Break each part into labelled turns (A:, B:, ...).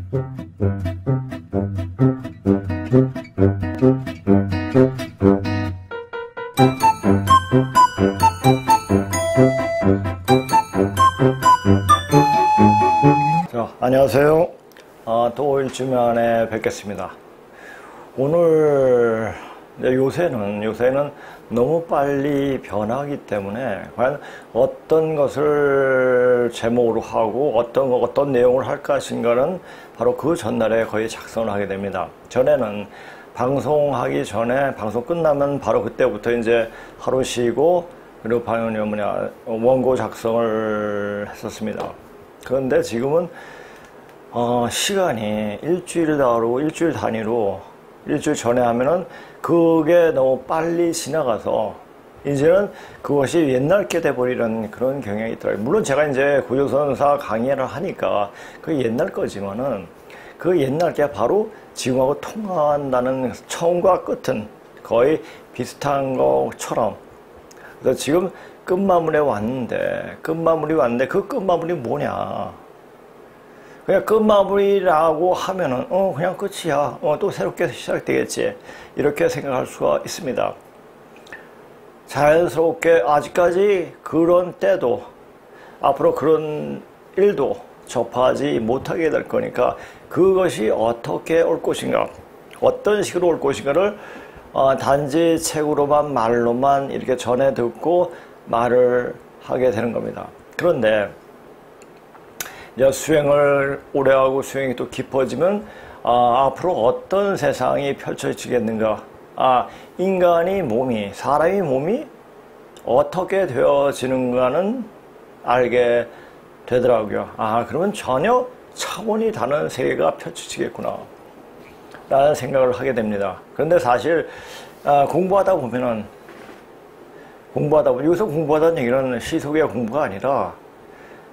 A: 자, 안녕하세요. 또 일주일 만에 뵙겠습니다. 오늘 요새는 너무 빨리 변하기 때문에 과연 어떤 것을 제목으로 하고 어떤 내용을 할 것인가는 바로 그 전날에 거의 작성을 하게 됩니다. 전에는 방송하기 전에 방송 끝나면 바로 그때부터 이제 하루 쉬고 그리고 원고 작성을 했었습니다. 그런데 지금은 시간이 일주일 단위로 일주일 전에 하면은 그게 너무 빨리 지나가서 이제는 그것이 옛날 게 돼버리는 그런 경향이 있더라고요. 물론 제가 이제 고조선사 강의를 하니까 그 옛날 거지만은 그 옛날 게 바로 지금하고 통한다는 처음과 끝은 거의 비슷한 것처럼. 그래서 지금 끝마무리에 왔는데 그 끝마무리 뭐냐? 그냥 끝마무리라고 하면은 그냥 끝이야. 또 새롭게 시작되겠지. 이렇게 생각할 수가 있습니다. 자연스럽게 아직까지 그런 때도 앞으로 그런 일도 접하지 못하게 될 거니까 그것이 어떻게 올 것인가, 어떤 식으로 올 것인가를 단지 책으로만 말로만 이렇게 전해 듣고 말을 하게 되는 겁니다. 그런데 이제 수행을 오래 하고 수행이 또 깊어지면 앞으로 어떤 세상이 펼쳐지겠는가, 사람의 몸이 어떻게 되어지는가는 알게 되더라고요. 그러면 전혀 차원이 다른 세계가 펼쳐지겠구나 라는 생각을 하게 됩니다. 그런데 사실 공부하다 보면 여기서 공부하다는 얘기는 시속의 공부가 아니라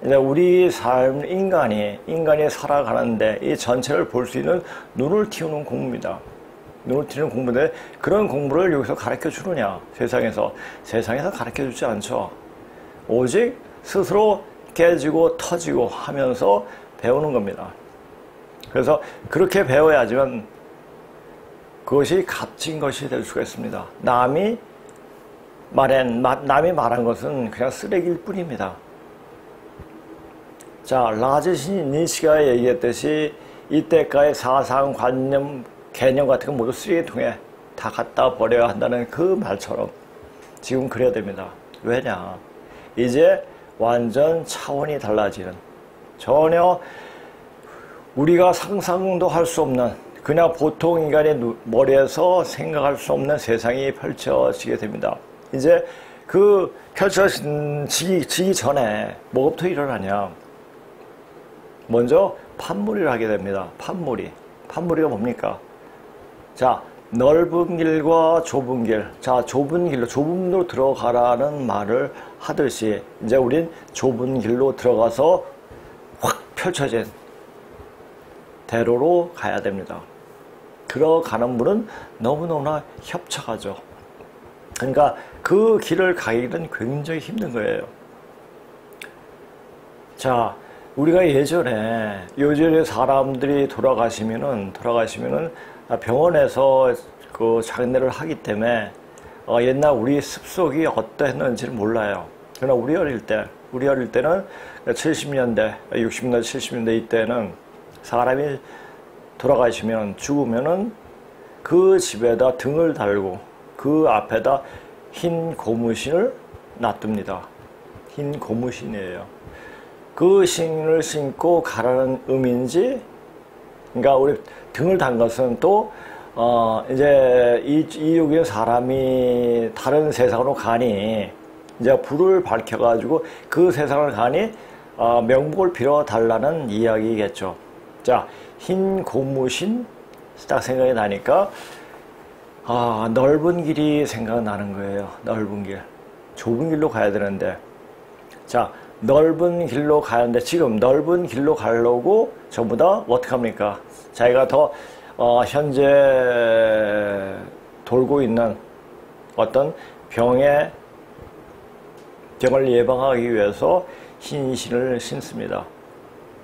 A: 이제 우리 삶, 인간이 살아가는데 이 전체를 볼 수 있는 눈을 틔우는 공부입니다. 눈을 틔우는 공부인데 그런 공부를 여기서 가르쳐 주느냐? 세상에서 가르쳐 주지 않죠. 오직 스스로 깨지고 터지고 하면서 배우는 겁니다. 그래서 그렇게 배워야지만 그것이 값진 것이 될 수가 있습니다. 남이 말한 것은 그냥 쓰레기일 뿐입니다. 자, 라즈시 니시가 얘기했듯이 이때까지 사상관념, 개념 같은 거 모두 쓰레기통에 다 갖다 버려야 한다는 그 말처럼 지금 그래야 됩니다. 왜냐? 이제 완전 차원이 달라지는, 전혀 우리가 상상도 할 수 없는, 그냥 보통 인간의 머리에서 생각할 수 없는 세상이 펼쳐지게 됩니다. 이제 그 펼쳐지기 전에 뭐부터 일어나냐? 먼저 판무리를 하게 됩니다. 판무리가 뭡니까? 자, 넓은 길과 좁은 길. 자, 좁은 길로 들어가라는 말을 하듯이 이제 우린 좁은 길로 들어가서 확 펼쳐진 대로로 가야 됩니다. 들어가는 문은 너무너무나 협착하죠. 그러니까 그 길을 가기는 굉장히 힘든 거예요. 자, 우리가 예전에 사람들이 돌아가시면은 병원에서 그 장례를 하기 때문에 옛날 우리 습속이 어떠했는지를 몰라요. 그러나 우리 어릴 때는 70년대, 60년대, 70년대 이때는 사람이 돌아가시면, 죽으면은 그 집에다 등을 달고 그 앞에다 흰 고무신을 놔둡니다. 흰 고무신이에요. 그 신을 신고 가라는 의미인지, 그러니까 우리 등을 단 것은 또 이제 이 여기에 사람이 다른 세상으로 가니 이제 불을 밝혀가지고 그 세상을 가니 명복을 빌어 달라는 이야기겠죠. 자, 흰 고무신 딱 생각이 나니까 넓은 길이 생각나는 거예요. 넓은 길. 좁은 길로 가야 되는데, 자, 넓은 길로 가는데 지금 넓은 길로 가려고 전부 다 어떻게 합니까? 자기가 더 현재 돌고 있는 어떤 병을 예방하기 위해서 흰 신을 신습니다.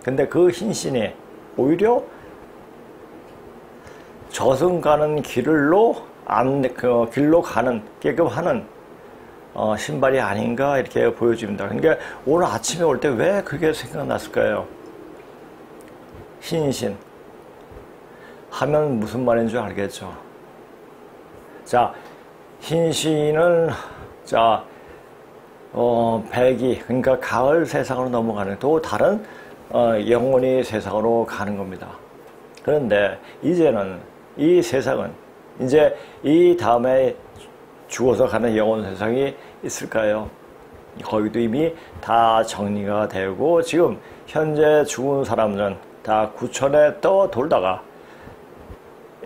A: 근데 그 흰 신이 오히려 저승 가는 길로 가게끔 하는 신발이 아닌가 이렇게 보여집니다. 그러니까 오늘 아침에 올 때 왜 그게 생각났을까요? 흰신 하면 무슨 말인 줄 알겠죠. 자, 흰신은 백이, 그러니까 가을 세상으로 넘어가는 또 다른 영원히 세상으로 가는 겁니다. 그런데 이제는 이 세상은 이제 이 다음에 죽어서 가는 영원 세상이 있을까요? 거기도 이미 다 정리가 되고 지금 현재 죽은 사람들은 다 구천에 돌다가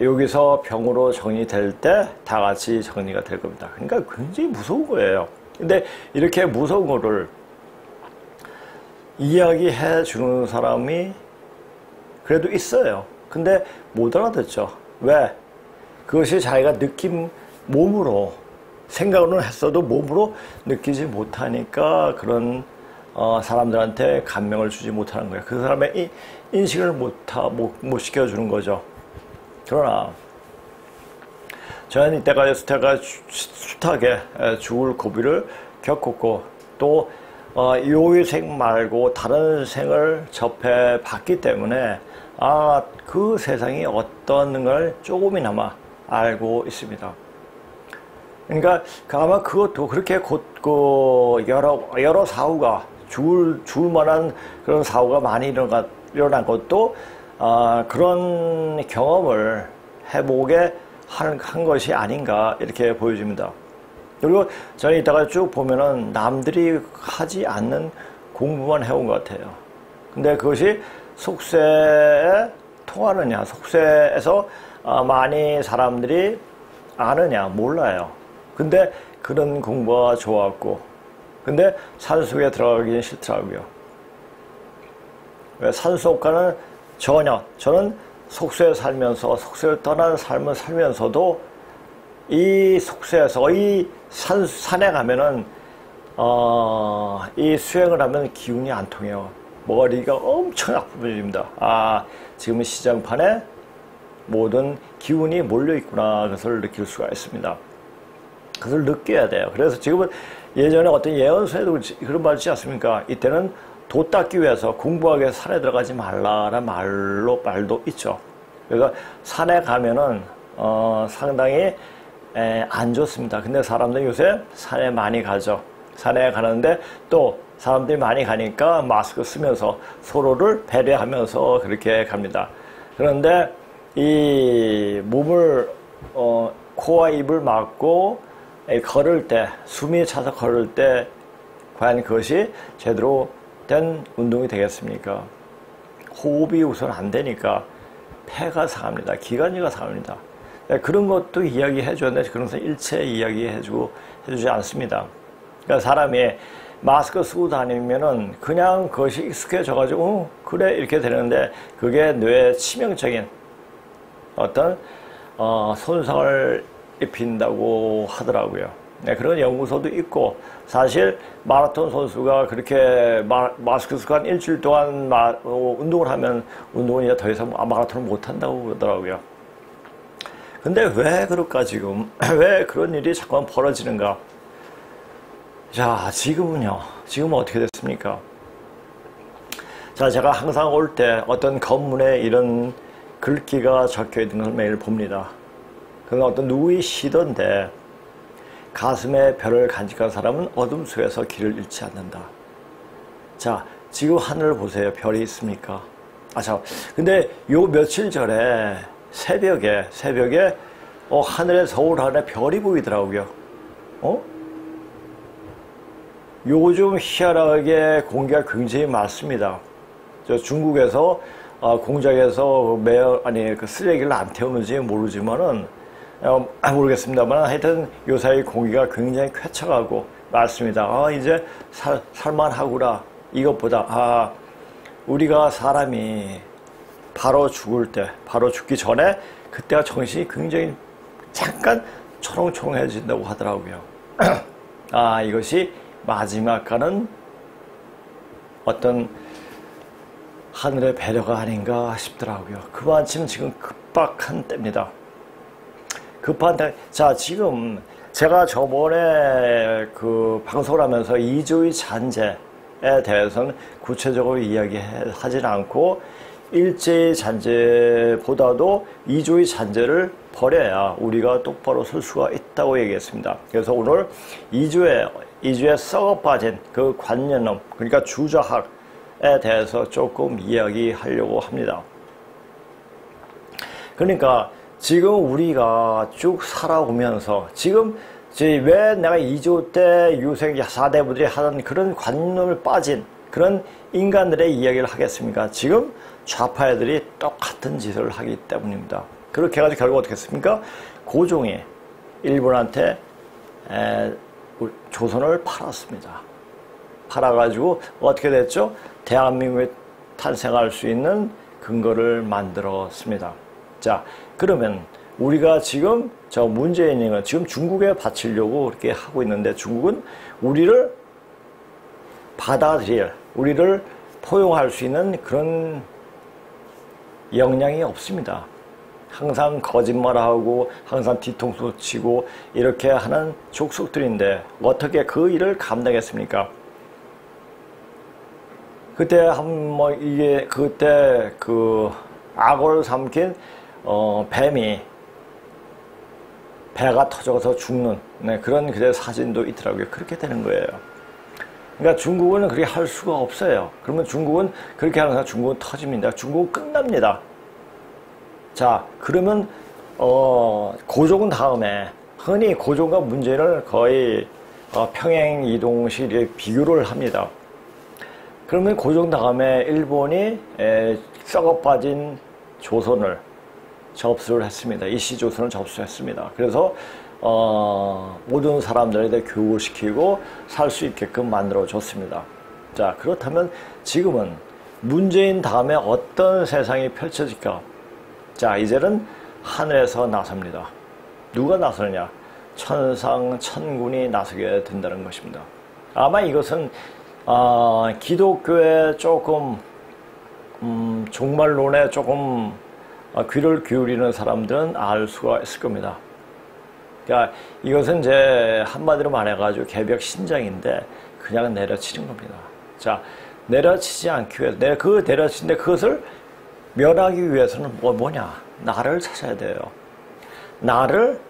A: 여기서 병으로 정리될 때 다 같이 정리가 될 겁니다. 그러니까 굉장히 무서운 거예요. 근데 이렇게 무서운 거를 이야기해 주는 사람이 그래도 있어요. 근데 못 알아듣죠. 왜? 그것이 자기가 몸으로 생각으로는 했어도 몸으로 느끼지 못하니까 그런 사람들한테 감명을 주지 못하는 거예요. 그 사람의 인식을 못 시켜주는 거죠. 그러나 저는 이때까지 숱하게 죽을 고비를 겪었고 또 이 생 말고 다른 생을 접해 봤기 때문에 그 세상이 어떤 걸 조금이나마 알고 있습니다. 그러니까 아마 그것도 그렇게 여러 사고가 죽을 만한 그런 사고가 많이 일어난 것도 그런 경험을 해보게 한 것이 아닌가 이렇게 보여집니다. 그리고 저는 이따가 쭉 보면은 남들이 하지 않는 공부만 해온 것 같아요. 근데 그것이 속세에 통하느냐, 속세에서 많이 사람들이 아느냐 몰라요. 근데 그런 공부가 좋았고, 근데 산속에 들어가기는 싫더라고요. 왜? 산속과는 저는 속세에 살면서 속세를 떠난 삶을 살면서도 이 속세에서 이 산에 가면은 이 수행을 하면 기운이 안 통해요. 머리가 엄청 아프집니다. 지금 시장판에 모든 기운이 몰려 있구나. 그것을 느낄 수가 있습니다. 그것을 느껴야 돼요. 그래서 지금은 예전에 어떤 예언서에도 그런 말 있지 않습니까? 이때는 도 닦기 위해서 공부하기 위해서 산에 들어가지 말라라는 말도 있죠. 그러니까 산에 가면은 상당히 안 좋습니다. 근데 사람들이 요새 산에 많이 가죠. 산에 가는데 또 사람들이 많이 가니까 마스크 쓰면서 서로를 배려하면서 그렇게 갑니다. 그런데 이 몸을 코와 입을 막고 걸을 때, 숨이 차서 걸을 때 과연 그것이 제대로 된 운동이 되겠습니까? 호흡이 우선 안 되니까 폐가 상합니다. 기관지가 상합니다. 그런 것도 이야기해 주는데 그런 것은 일체 이야기해주지 않습니다. 그러니까 사람이 마스크 쓰고 다니면은 그냥 그것이 익숙해져가지고 그래 이렇게 되는데 그게 뇌에 치명적인 어떤 손상을 입힌다고 하더라고요. 네, 그런 연구소도 있고 사실 마라톤 선수가 그렇게 마스크 쓰고 한 일주일 동안 운동을 하면 운동은 이제 더 이상 마라톤을 못 한다고 그러더라고요. 근데 왜 그럴까 지금? 왜 그런 일이 자꾸만 벌어지는가? 자, 지금은 어떻게 됐습니까? 자, 제가 항상 올 때 어떤 건물에 이런 글귀가 적혀 있는 걸 매일 봅니다. 그건 어떤 누구의 시던데 가슴에 별을 간직한 사람은 어둠 속에서 길을 잃지 않는다. 자, 지금 하늘을 보세요. 별이 있습니까? 근데 요 며칠 전에 새벽에 하늘에 서울 하늘에 별이 보이더라고요. 요즘 희한하게 공기가 굉장히 맑습니다. 저 중국에서 공장에서 그 쓰레기를 안 태우는지 모르지만은 모르겠습니다만 하여튼 요사이 공기가 굉장히 쾌청하고 맑습니다. 이제 살만하구나. 이것보다 우리가 사람이 바로 죽기 전에 그때가 정신이 굉장히 잠깐 초롱초롱해진다고 하더라고요. 이것이 마지막 가는 어떤 하늘의 배려가 아닌가 싶더라고요. 그만큼 지금 급박한 때입니다. 급한 때. 자, 지금 제가 저번에 그 방송을 하면서 이주의 잔재에 대해서는 구체적으로 이야기하지는 않고 일제의 잔재보다도 이주의 잔재를 버려야 우리가 똑바로 설 수가 있다고 얘기했습니다. 그래서 오늘 이주에 썩어 빠진 그 관념, 그러니까 주저학에 대해서 조금 이야기하려고 합니다. 그러니까 지금 우리가 쭉 살아오면서 지금 왜 내가 2조 때 유생 4대부들이 하던 그런 관념을 빠진 그런 인간들의 이야기를 하겠습니까? 지금 좌파 애들이 똑같은 짓을 하기 때문입니다. 그렇게 해가지고 결국 어떻게 했습니까? 고종이 일본한테 조선을 팔았습니다. 팔아가지고 어떻게 됐죠? 대한민국에 탄생할 수 있는 근거를 만들었습니다. 자, 그러면 우리가 지금 저 문재인은 지금 중국에 바치려고 그렇게 하고 있는데 중국은 우리를 받아들일, 우리를 포용할 수 있는 그런 역량이 없습니다. 항상 거짓말하고 항상 뒤통수 치고 이렇게 하는 족속들인데 어떻게 그 일을 감당했습니까? 그때 그때 그 악어를 삼킨 뱀이 배가 터져서 죽는 그런 그대 사진도 있더라고요. 그렇게 되는 거예요. 그러니까 중국은 그렇게 할 수가 없어요. 그러면 중국은 그렇게 하는 사람 중국은 터집니다. 중국은 끝납니다. 자, 그러면 고종 다음에 흔히 고종과 문재인을 거의 평행 이동식에 비교를 합니다. 그러면 고종 다음에 일본이 썩어 빠진 조선을 접수를 했습니다. 이시조선을 접수했습니다. 그래서 모든 사람들에게 교육을 시키고 살 수 있게끔 만들어줬습니다. 자, 그렇다면 지금은 문재인 다음에 어떤 세상이 펼쳐질까? 자, 이제는 하늘에서 나섭니다. 누가 나서느냐? 천상천군이 나서게 된다는 것입니다. 아마 이것은 기독교에 조금 종말론에 조금 귀를 기울이는 사람들은 알 수가 있을 겁니다. 그러니까 이것은 이제 한마디로 말해가지고 개벽 신장인데 그냥 내려치는 겁니다. 자, 내려치지 않기 위해서 내려치는데 그것을 면하기 위해서는 뭐냐? 나를 찾아야 돼요. 나를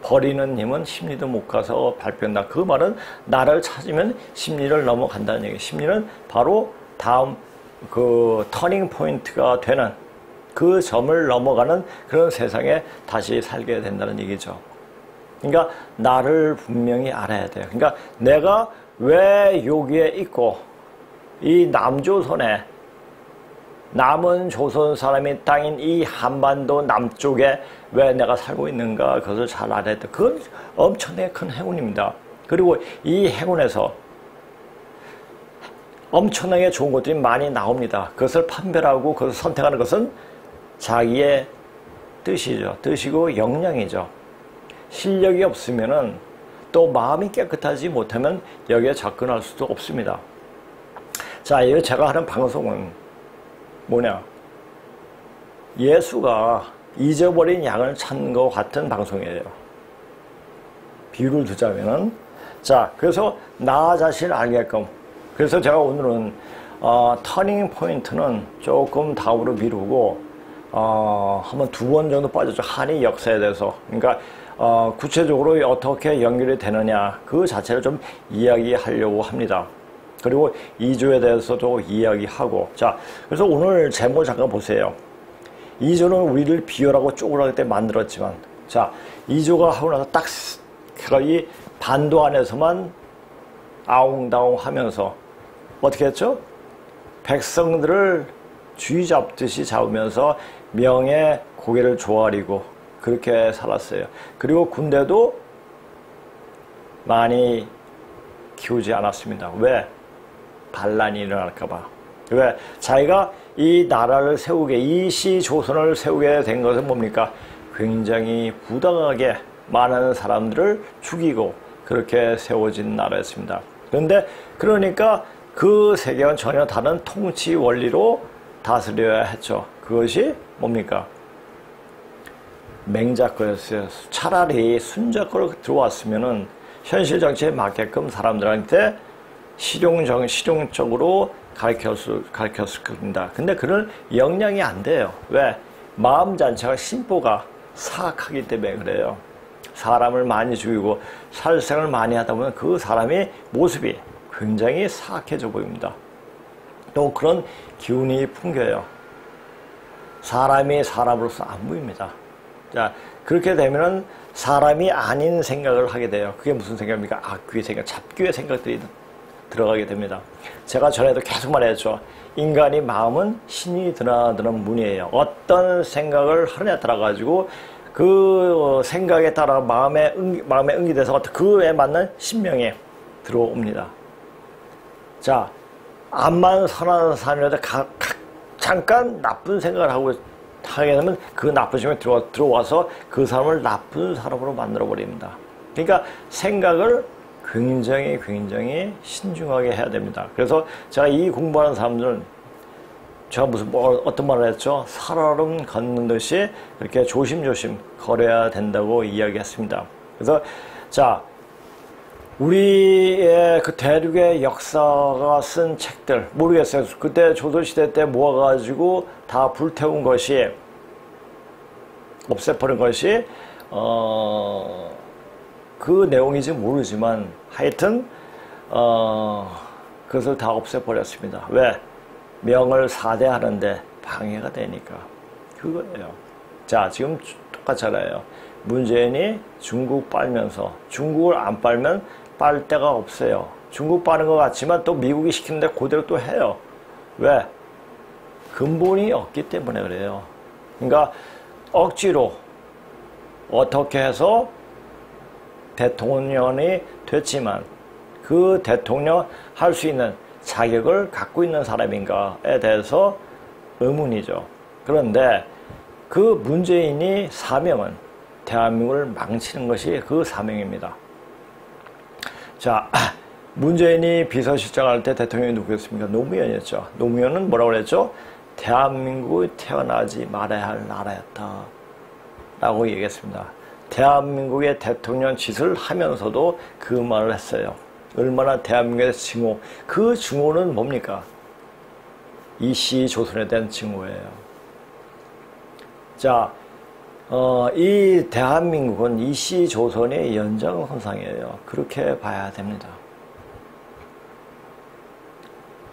A: 버리는 힘은 심리도 못 가서 발표한다. 그 말은 나를 찾으면 심리를 넘어간다는 얘기예요. 심리는 바로 다음 그 터닝 포인트가 되는 그 점을 넘어가는 그런 세상에 다시 살게 된다는 얘기죠. 그러니까 나를 분명히 알아야 돼요. 그러니까 내가 왜 여기에 있고 이 남조선에 남은 조선 사람이 땅인 이 한반도 남쪽에 왜 내가 살고 있는가 그것을 잘 알아야 돼. 그건 엄청나게 큰 행운입니다. 그리고 이 행운에서 엄청나게 좋은 것들이 많이 나옵니다. 그것을 판별하고 그것을 선택하는 것은 자기의 뜻이죠. 뜻이고 역량이죠. 실력이 없으면은 또 마음이 깨끗하지 못하면 여기에 접근할 수도 없습니다. 자, 이거 제가 하는 방송은 뭐냐? 예수가 잊어버린 양을 찾는 것 같은 방송이에요. 비유를 두자면은, 자, 그래서 나 자신을 알게끔. 그래서 제가 오늘은 터닝 포인트는 조금 다음으로 미루고 한번 2번 정도 빠졌죠. 한의 역사에 대해서. 그러니까 구체적으로 어떻게 연결이 되느냐 그 자체를 좀 이야기하려고 합니다. 그리고 이조에 대해서도 이야기하고. 자, 그래서 오늘 제목을 잠깐 보세요. 이조는 우리를 비열하고 쪼그라들 때 만들었지만, 자, 이조가 하고 나서 딱 이 반도 안에서만 아웅다웅 하면서 어떻게 했죠? 백성들을 쥐 잡듯이 잡으면서 명예 고개를 조아리고 그렇게 살았어요. 그리고 군대도 많이 키우지 않았습니다. 왜? 반란이 일어날까봐. 왜? 자기가 이 나라를 세우게, 이시조선을 세우게 된 것은 뭡니까? 굉장히 부당하게 많은 사람들을 죽이고 그렇게 세워진 나라였습니다. 그런데 그러니까 그 세계와는 전혀 다른 통치 원리로 다스려야 했죠. 그것이 뭡니까? 맹자거였어요. 차라리 순자거로 들어왔으면은 현실 정치에 맞게끔 사람들한테 실용적으로 가르쳤을 겁니다. 근데 그런 역량이 안 돼요. 왜? 마음 자체가 심보가 사악하기 때문에 그래요. 사람을 많이 죽이고 살생을 많이 하다 보면 그 사람의 모습이 굉장히 사악해져 보입니다. 또 그런 기운이 풍겨요. 사람이 사람으로서 안 보입니다. 자, 그렇게 되면은 사람이 아닌 생각을 하게 돼요. 그게 무슨 생각입니까? 악귀의 생각, 잡귀의 생각들이 들어가게 됩니다. 제가 전에도 계속 말했죠. 인간이 마음은 신이 드나드는 문이에요. 어떤 생각을 하느냐에 따라 가지고 그 생각에 따라 마음에 응기돼서 그에 맞는 신명이 들어옵니다. 자, 암만 선한 사람이라도 잠깐 나쁜 생각을 하게 되면 그 나쁜 생각이 들어와서 그 사람을 나쁜 사람으로 만들어 버립니다. 그러니까 생각을 굉장히 신중하게 해야 됩니다. 그래서 제가 이 공부하는 사람들은 제가 어떤 말을 했죠? 살얼음 걷는 듯이 이렇게 조심조심 걸어야 된다고 이야기했습니다. 그래서 자, 우리의 그 대륙의 역사가 쓴 책들 모르겠어요. 그때 조선시대 때 모아가지고 다 불태운 것이 없애버린 것이 그 내용인지 모르지만 하여튼 그것을 다 없애버렸습니다. 왜? 명을 사대하는데 방해가 되니까. 그거예요. 자, 지금 똑같잖아요. 문재인이 중국 빨면서 중국을 안 빨면 빨 데가 없어요. 중국 빠는 것 같지만 또 미국이 시키는데 그대로 또 해요. 왜? 근본이 없기 때문에 그래요. 그러니까 억지로 어떻게 해서 대통령이 됐지만 그 대통령 할 수 있는 자격을 갖고 있는 사람인가에 대해서 의문이죠. 그런데 그 문재인이 사명은 대한민국을 망치는 것이 그 사명입니다. 자, 문재인이 비서실장 할 때 대통령이 누구였습니까? 노무현이었죠. 노무현은 뭐라고 그랬죠? 대한민국이 태어나지 말아야 할 나라였다 라고 얘기했습니다. 대한민국의 대통령 짓을 하면서도 그 말을 했어요. 얼마나 대한민국의 증오, 그 증오는 뭡니까? 이씨 조선에 대한 증오예요. 자, 이 대한민국은 이씨 조선의 연장선상이에요. 그렇게 봐야 됩니다.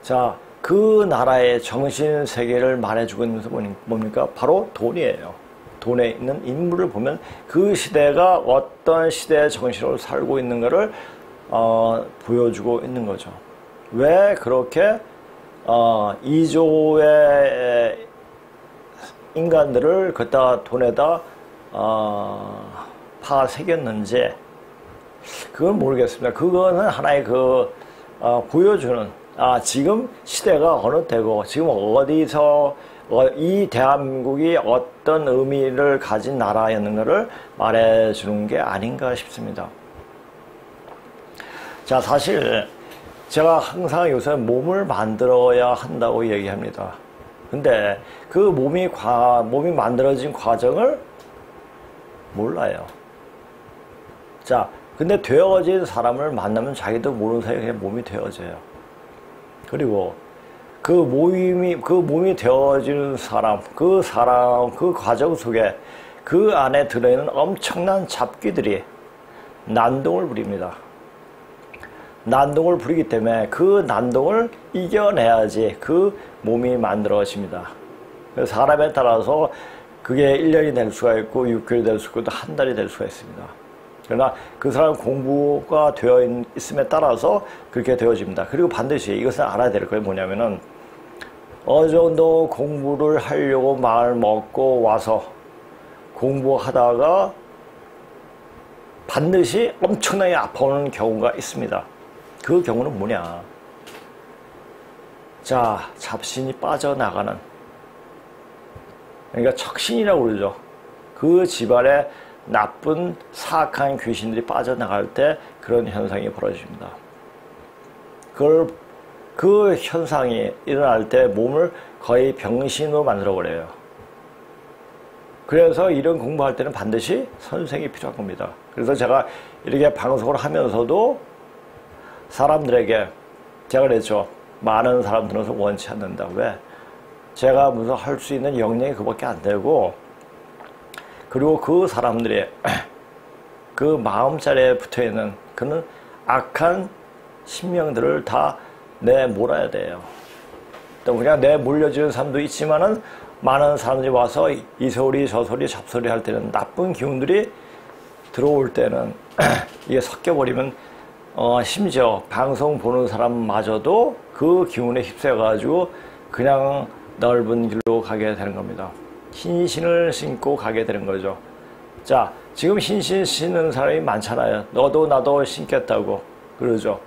A: 자, 그 나라의 정신 세계를 말해주고 있는 것은 뭡니까? 바로 돈이에요. 돈에 있는 인물을 보면 그 시대가 어떤 시대의 정신으로 살고 있는가를 보여주고 있는 거죠. 왜 그렇게 2조의 인간들을 그따 돈에다 파새겼는지 그건 모르겠습니다. 그거는 하나의 보여주는 지금 시대가 어느 때고 지금 어디서 이 대한민국이 어떤 의미를 가진 나라였는가를 말해주는 게 아닌가 싶습니다. 자, 사실 제가 항상 요새 몸을 만들어야 한다고 얘기합니다. 근데 그 몸이 만들어진 과정을 몰라요. 자, 근데 되어진 사람을 만나면 자기도 모르는 사이에 그냥 몸이 되어져요. 그리고 그 몸이 되어지는 사람, 그 과정 속에 그 안에 들어있는 엄청난 잡귀들이 난동을 부립니다. 난동을 부리기 때문에 그 난동을 이겨내야지 그 몸이 만들어집니다. 그래서 사람에 따라서 그게 1년이 될 수가 있고 6개월이 될 수가 있고 한 달이 될 수가 있습니다. 그러나 그 사람 공부가 되어 있음에 따라서 그렇게 되어집니다. 그리고 반드시 이것을 알아야 될 게 뭐냐면은 어느 정도 공부를 하려고 마음을 먹고 와서 공부하다가 반드시 엄청나게 아파오는 경우가 있습니다. 그 경우는 뭐냐? 자, 잡신이 빠져나가는, 그러니까 척신이라고 그러죠. 그 집안에 나쁜 사악한 귀신들이 빠져나갈 때 그런 현상이 벌어집니다. 그 그 현상이 일어날 때 몸을 거의 병신으로 만들어버려요. 그래서 이런 공부할 때는 반드시 선생이 필요한 겁니다. 그래서 제가 이렇게 방송을 하면서도 사람들에게 제가 그랬죠. 많은 사람들은 원치 않는다. 왜? 제가 무슨 할 수 있는 역량이 그밖에 안 되고, 그리고 그 사람들이 그 마음자리에 붙어있는 그는 악한 신명들을 다 내몰아야 돼요. 또 그냥 내몰려지는 사람도 있지만은 많은 사람들이 와서 이 소리 저 소리 잡소리 할 때는 나쁜 기운들이 들어올 때는 이게 섞여버리면 심지어 방송 보는 사람마저도 그 기운에 휩싸여가지고 그냥 넓은 길로 가게 되는 겁니다. 흰 신을 신고 가게 되는 거죠. 자, 지금 흰 신 신는 사람이 많잖아요. 너도 나도 신겠다고 그러죠.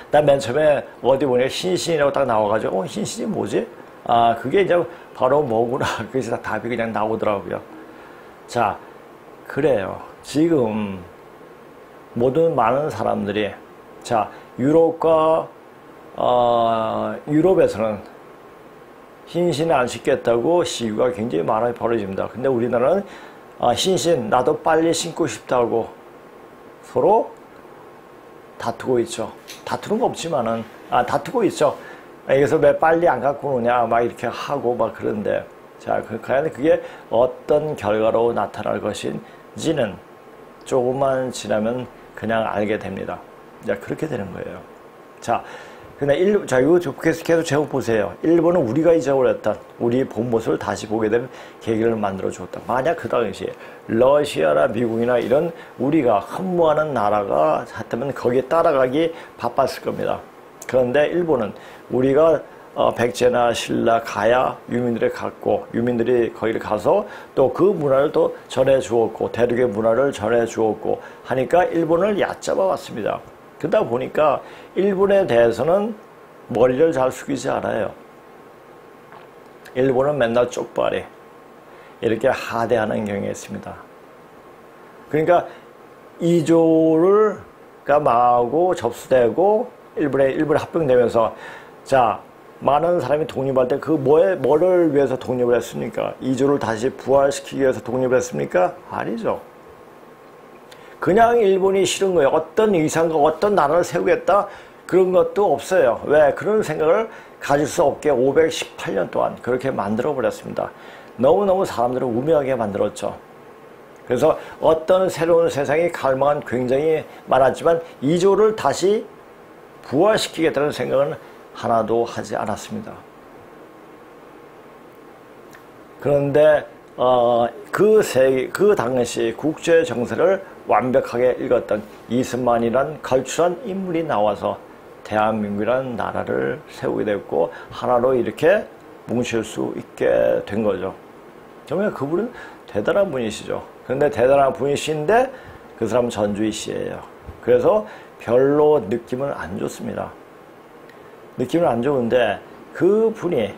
A: 난 맨 처음에 어디 보니까 흰 신이라고 딱 나와가지고 흰 신이 뭐지? 아, 그게 이제 바로 뭐구나. 그래서 답이 그냥 나오더라고요. 자, 그래요. 지금 모든 많은 사람들이 자, 유럽과 유럽에서는 흰신을 안 신겠다고 시위가 굉장히 많이 벌어집니다. 근데 우리나라는 흰신 나도 빨리 신고 싶다고 서로 다투고 있죠. 다투는 거 없지만은 다투고 있죠. 그래서 왜 빨리 안 갖고 오냐 막 이렇게 하고 막 그런데 자, 과연 그게 어떤 결과로 나타날 것인지는 조금만 지나면 그냥 알게 됩니다. 자, 그렇게 되는 거예요. 자, 근데 자, 이거 계속 제목 보세요. 일본은 우리가 잊어버렸던 우리 본 모습을 다시 보게 되는 계기를 만들어 주었다. 만약 그 당시에 러시아나 미국이나 이런 우리가 흠모하는 나라가 했다면 거기에 따라가기 바빴을 겁니다. 그런데 일본은 우리가 백제나 신라, 가야 유민들이 갔고 유민들이 거기를 가서 또 그 문화를 또 전해 주었고 대륙의 문화를 전해 주었고 하니까 일본을 얕잡아 왔습니다. 그러다 보니까 일본에 대해서는 머리를 잘 숙이지 않아요. 일본은 맨날 쪽발이 이렇게 하대하는 경향이 있습니다. 그러니까 이조를 망하고 접수되고 일본에 합병되면서 자, 많은 사람이 독립할 때 그 뭐를 위해서 독립을 했습니까? 이조를 다시 부활시키기 위해서 독립을 했습니까? 아니죠. 그냥 일본이 싫은 거예요. 어떤 이상과 어떤 나라를 세우겠다 그런 것도 없어요. 왜? 그런 생각을 가질 수 없게 518년 동안 그렇게 만들어 버렸습니다. 너무너무 사람들을 우매하게 만들었죠. 그래서 어떤 새로운 세상이 갈망한 굉장히 많았지만 이조를 다시 부활시키겠다는 생각은 하나도 하지 않았습니다. 그런데 그 당시 국제 정세를 완벽하게 읽었던 이승만이란 걸출한 인물이 나와서 대한민국이라는 나라를 세우게 됐고 하나로 이렇게 뭉칠 수 있게 된 거죠. 정말 그분은 대단한 분이시죠. 그런데 대단한 분이신데 그 사람은 전주희 씨예요. 그래서 별로 느낌은 안 좋습니다. 느낌은 안 좋은데 그 분이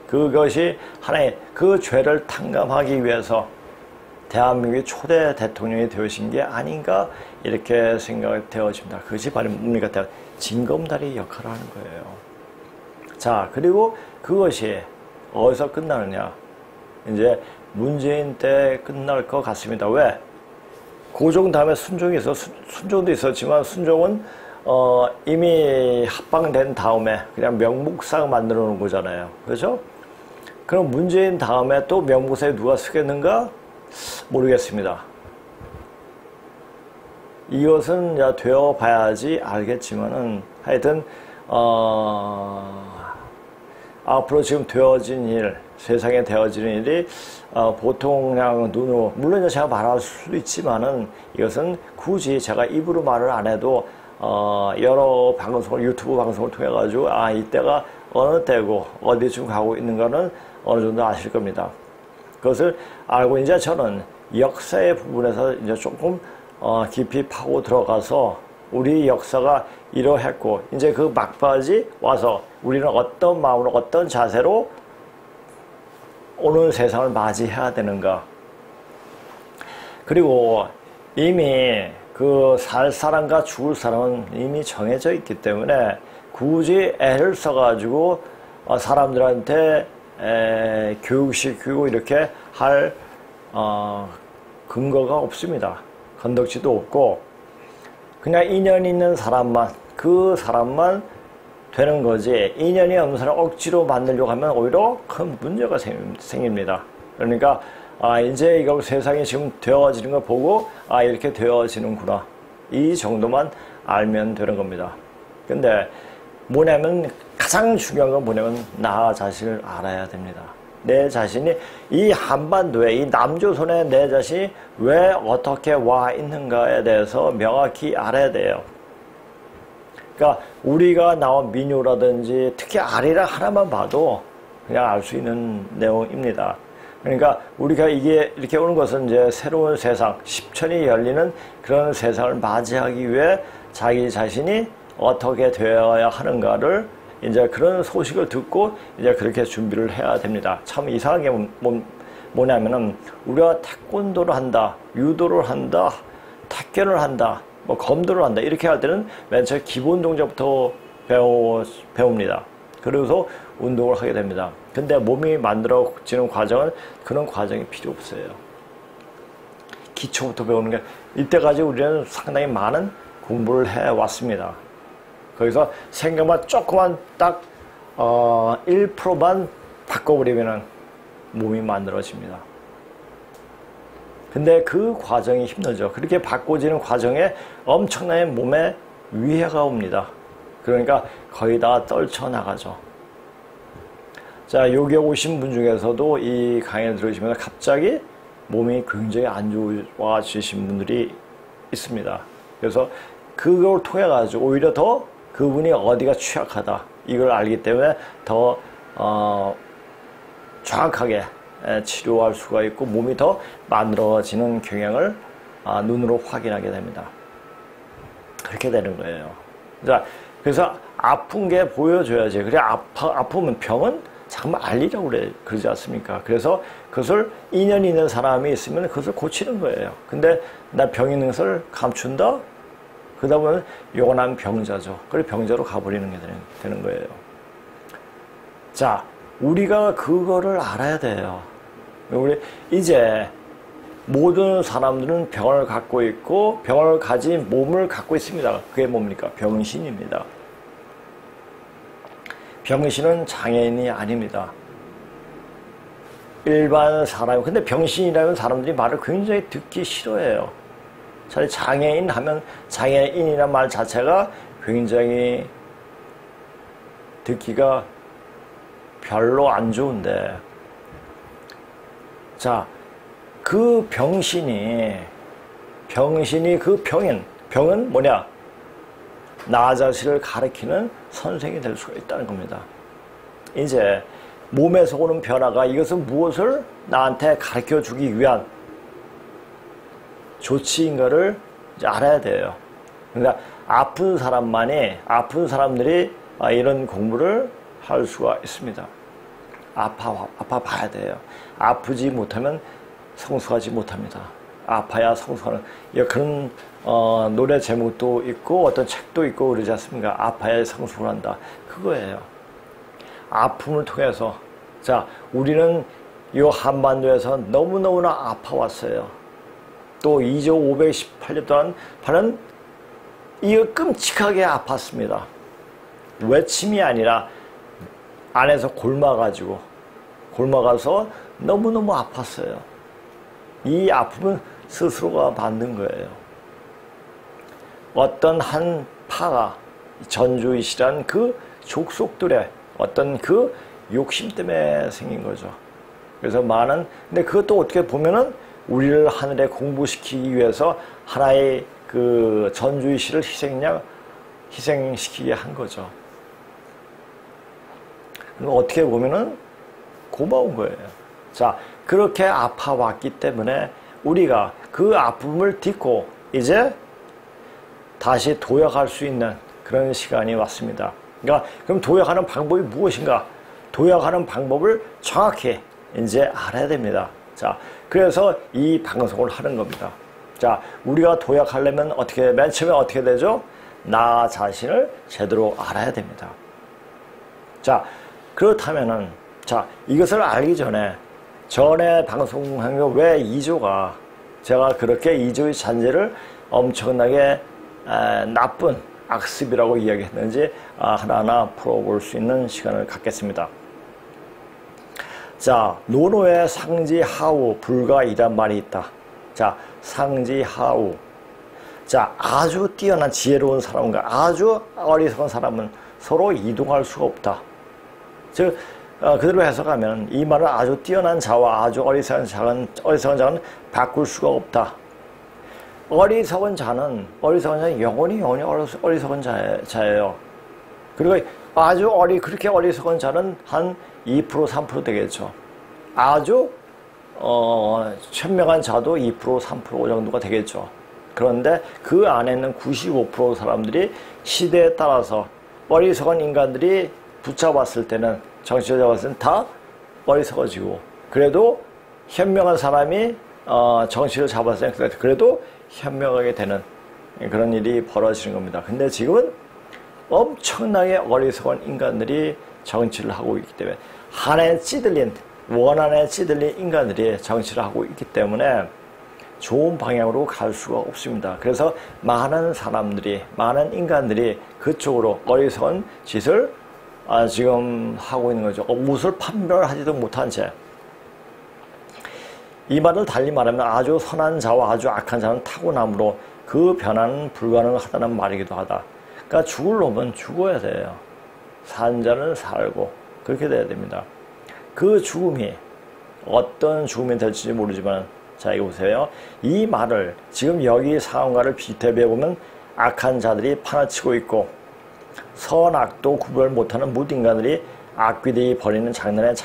A: 그것이 하나의 그 죄를 탕감하기 위해서 대한민국의 초대 대통령이 되신 게 아닌가 이렇게 생각이 되어집니다. 그것이 바로 뭡니까? 징검다리 역할을 하는 거예요. 자, 그리고 그것이 어디서 끝나느냐? 이제 문재인 때 끝날 것 같습니다. 왜? 고종 다음에 순종이 있어. 순종도 있었지만 순종은 이미 합방된 다음에 그냥 명목상 만들어 놓은 거잖아요. 그렇죠? 그럼 문재인 다음에 또 명목상에 누가 쓰겠는가? 모르겠습니다. 이것은 되어 봐야지 알겠지만은 하여튼 앞으로 지금 되어진 일, 세상에 되어지는 일이 보통 그냥 눈으로 물론 제가 말할 수도 있지만은 이것은 굳이 제가 입으로 말을 안 해도 여러 방송을 유튜브 방송을 통해 가지고 이때가 어느 때고 어디쯤 가고 있는가는 어느 정도 아실 겁니다. 그것을 알고 이제 저는 역사의 부분에서 이제 조금 깊이 파고 들어가서 우리 역사가 이러했고 이제 그 막바지 와서 우리는 어떤 마음으로 어떤 자세로 오늘 세상을 맞이해야 되는가. 그리고 이미 그 살 사람과 죽을 사람은 이미 정해져 있기 때문에 굳이 애를 써가지고 사람들한테 교육시키고 이렇게 할 근거가 없습니다. 건덕지도 없고 그냥 인연 있는 사람만 그 사람만 되는 거지 인연이 없는 사람 억지로 만들려고 하면 오히려 큰 문제가 생깁니다. 그러니까 이제 이거 세상이 지금 되어지는 걸 보고 이렇게 되어지는구나 이 정도만 알면 되는 겁니다. 근데 뭐냐면 가장 중요한 건 뭐냐면 나 자신을 알아야 됩니다. 내 자신이 이 한반도에 이 남조선에 내 자신이 왜 어떻게 와 있는가에 대해서 명확히 알아야 돼요. 그러니까 우리가 나온 민요라든지 특히 아리랑 하나만 봐도 그냥 알 수 있는 내용입니다. 그러니까 우리가 이게 이렇게 오는 것은 이제 새로운 세상, 십천이 열리는 그런 세상을 맞이하기 위해 자기 자신이 어떻게 되어야 하는가를 이제 그런 소식을 듣고 이제 그렇게 준비를 해야 됩니다. 참 이상한 게 뭐냐면은 우리가 태권도를 한다, 유도를 한다, 태권을 한다, 뭐 검도를 한다 이렇게 할 때는 맨 처음 기본 동작부터 배웁니다. 그래서 운동을 하게 됩니다. 근데 몸이 만들어지는 과정은 그런 과정이 필요 없어요. 기초부터 배우는 게 이때까지 우리는 상당히 많은 공부를 해왔습니다. 거기서 생각만 조금만 딱 1%만 바꿔버리면 몸이 만들어집니다. 근데 그 과정이 힘들죠. 그렇게 바꿔지는 과정에 엄청나게 몸에 위해가 옵니다. 그러니까 거의 다 떨쳐나가죠. 자, 여기 오신 분 중에서도 이 강의를 들으시면서 갑자기 몸이 굉장히 안 좋아지신 분들이 있습니다. 그래서 그걸 통해 가지고 오히려 더 그분이 어디가 취약하다 이걸 알기 때문에 더 정확하게 치료할 수가 있고 몸이 더 만들어지는 경향을 눈으로 확인하게 됩니다. 그렇게 되는 거예요. 자, 그래서 아픈 게 보여줘야지. 그래 아프면 병은 잠깐만 알리라고 그러지 않습니까? 그래서 그것을 인연 있는 사람이 있으면 그것을 고치는 거예요. 근데 나 병 있는 것을 감춘다? 그러다 보면 영원한 병자죠. 그래 병자로 가버리는 게 되는 거예요. 자, 우리가 그거를 알아야 돼요. 우리 이제 모든 사람들은 병을 갖고 있고 병을 가진 몸을 갖고 있습니다. 그게 뭡니까? 병신입니다. 병신은 장애인이 아닙니다. 일반 사람, 근데 병신이라면 사람들이 말을 굉장히 듣기 싫어해요. 차라리 장애인 하면 장애인이라는 말 자체가 굉장히 듣기가 별로 안 좋은데, 자, 그 병신이 그 병은 뭐냐? 나 자신을 가르치는 선생이 될 수가 있다는 겁니다. 이제 몸에서 오는 변화가 이것은 무엇을 나한테 가르쳐 주기 위한 조치인가를 이제 알아야 돼요. 그러니까 아픈 사람들이 이런 공부를 할 수가 있습니다. 아파 봐야 돼요. 아프지 못하면 성숙하지 못합니다. 아파야 성숙하는 그런 노래 제목도 있고 어떤 책도 있고 그러지 않습니까? 아파야 성숙을 한다. 그거예요. 아픔을 통해서 자, 우리는 이 한반도에서 너무너무나 아파왔어요. 또 2518년 동안 이거 끔찍하게 아팠습니다. 외침이 아니라 안에서 곪아가서 너무너무 아팠어요. 이 아픔은 스스로가 만든 거예요. 어떤 한 파가 전주이시란 그 족속들의 어떤 그 욕심 때문에 생긴 거죠. 그래서 근데 그것도 어떻게 보면은 우리를 하늘에 공부시키기 위해서 하나의 그 전주이시를 희생시키게 한 거죠. 어떻게 보면은 고마운 거예요. 자, 그렇게 아파왔기 때문에 우리가 그 아픔을 딛고 이제 다시 도약할 수 있는 그런 시간이 왔습니다. 그러니까 그럼 도약하는 방법이 무엇인가? 도약하는 방법을 정확히 이제 알아야 됩니다. 자, 그래서 이 방송을 하는 겁니다. 자, 우리가 도약하려면 어떻게, 맨 처음에 어떻게 되죠? 나 자신을 제대로 알아야 됩니다. 자, 그렇다면은, 자, 이것을 알기 전에 방송한 거 왜 2조가, 제가 그렇게 2조의 잔재를 엄청나게 나쁜 악습이라고 이야기했는지 하나하나 풀어볼 수 있는 시간을 갖겠습니다. 자, 논어의 상지하우 불가이란 말이 있다. 자, 상지하우. 자, 아주 뛰어난 지혜로운 사람과 아주 어리석은 사람은 서로 이동할 수가 없다. 즉, 그대로 해석하면 이 말은 아주 뛰어난 자와 아주 어리석은 자는 바꿀 수가 없다. 어리석은 자는 영원히 어리석은 자예요. 그리고 아주 그렇게 어리석은 자는 한 2%, 3% 되겠죠. 아주 현명한 자도 2%, 3% 정도가 되겠죠. 그런데 그 안에 있는 95% 사람들이 시대에 따라서 어리석은 인간들이 붙잡았을 때는, 정치를 잡았을 때는 다 어리석어지고, 그래도 현명한 사람이 정치를 잡았을 때 그래도 현명하게 되는 그런 일이 벌어지는 겁니다. 근데 지금은 엄청나게 어리석은 인간들이 정치를 하고 있기 때문에, 원한에 찌들린 인간들이 정치를 하고 있기 때문에 좋은 방향으로 갈 수가 없습니다. 그래서 많은 인간들이 그쪽으로 어리석은 짓을 지금 하고 있는 거죠. 무엇을 판별하지도 못한 채. 이 말을 달리 말하면 아주 선한 자와 아주 악한 자는 타고남으로 그 변화는 불가능하다는 말이기도 하다. 그러니까 죽을 놈은 죽어야 돼요. 산 자는 살고, 그렇게 돼야 됩니다. 그 죽음이 어떤 죽음이 될지 모르지만, 자, 이거 보세요. 이 말을 지금 여기 상황과를 대비해보면 악한 자들이 판을 있고 선악도 구별 못하는 무인간들이 악귀들이 벌이는 장단을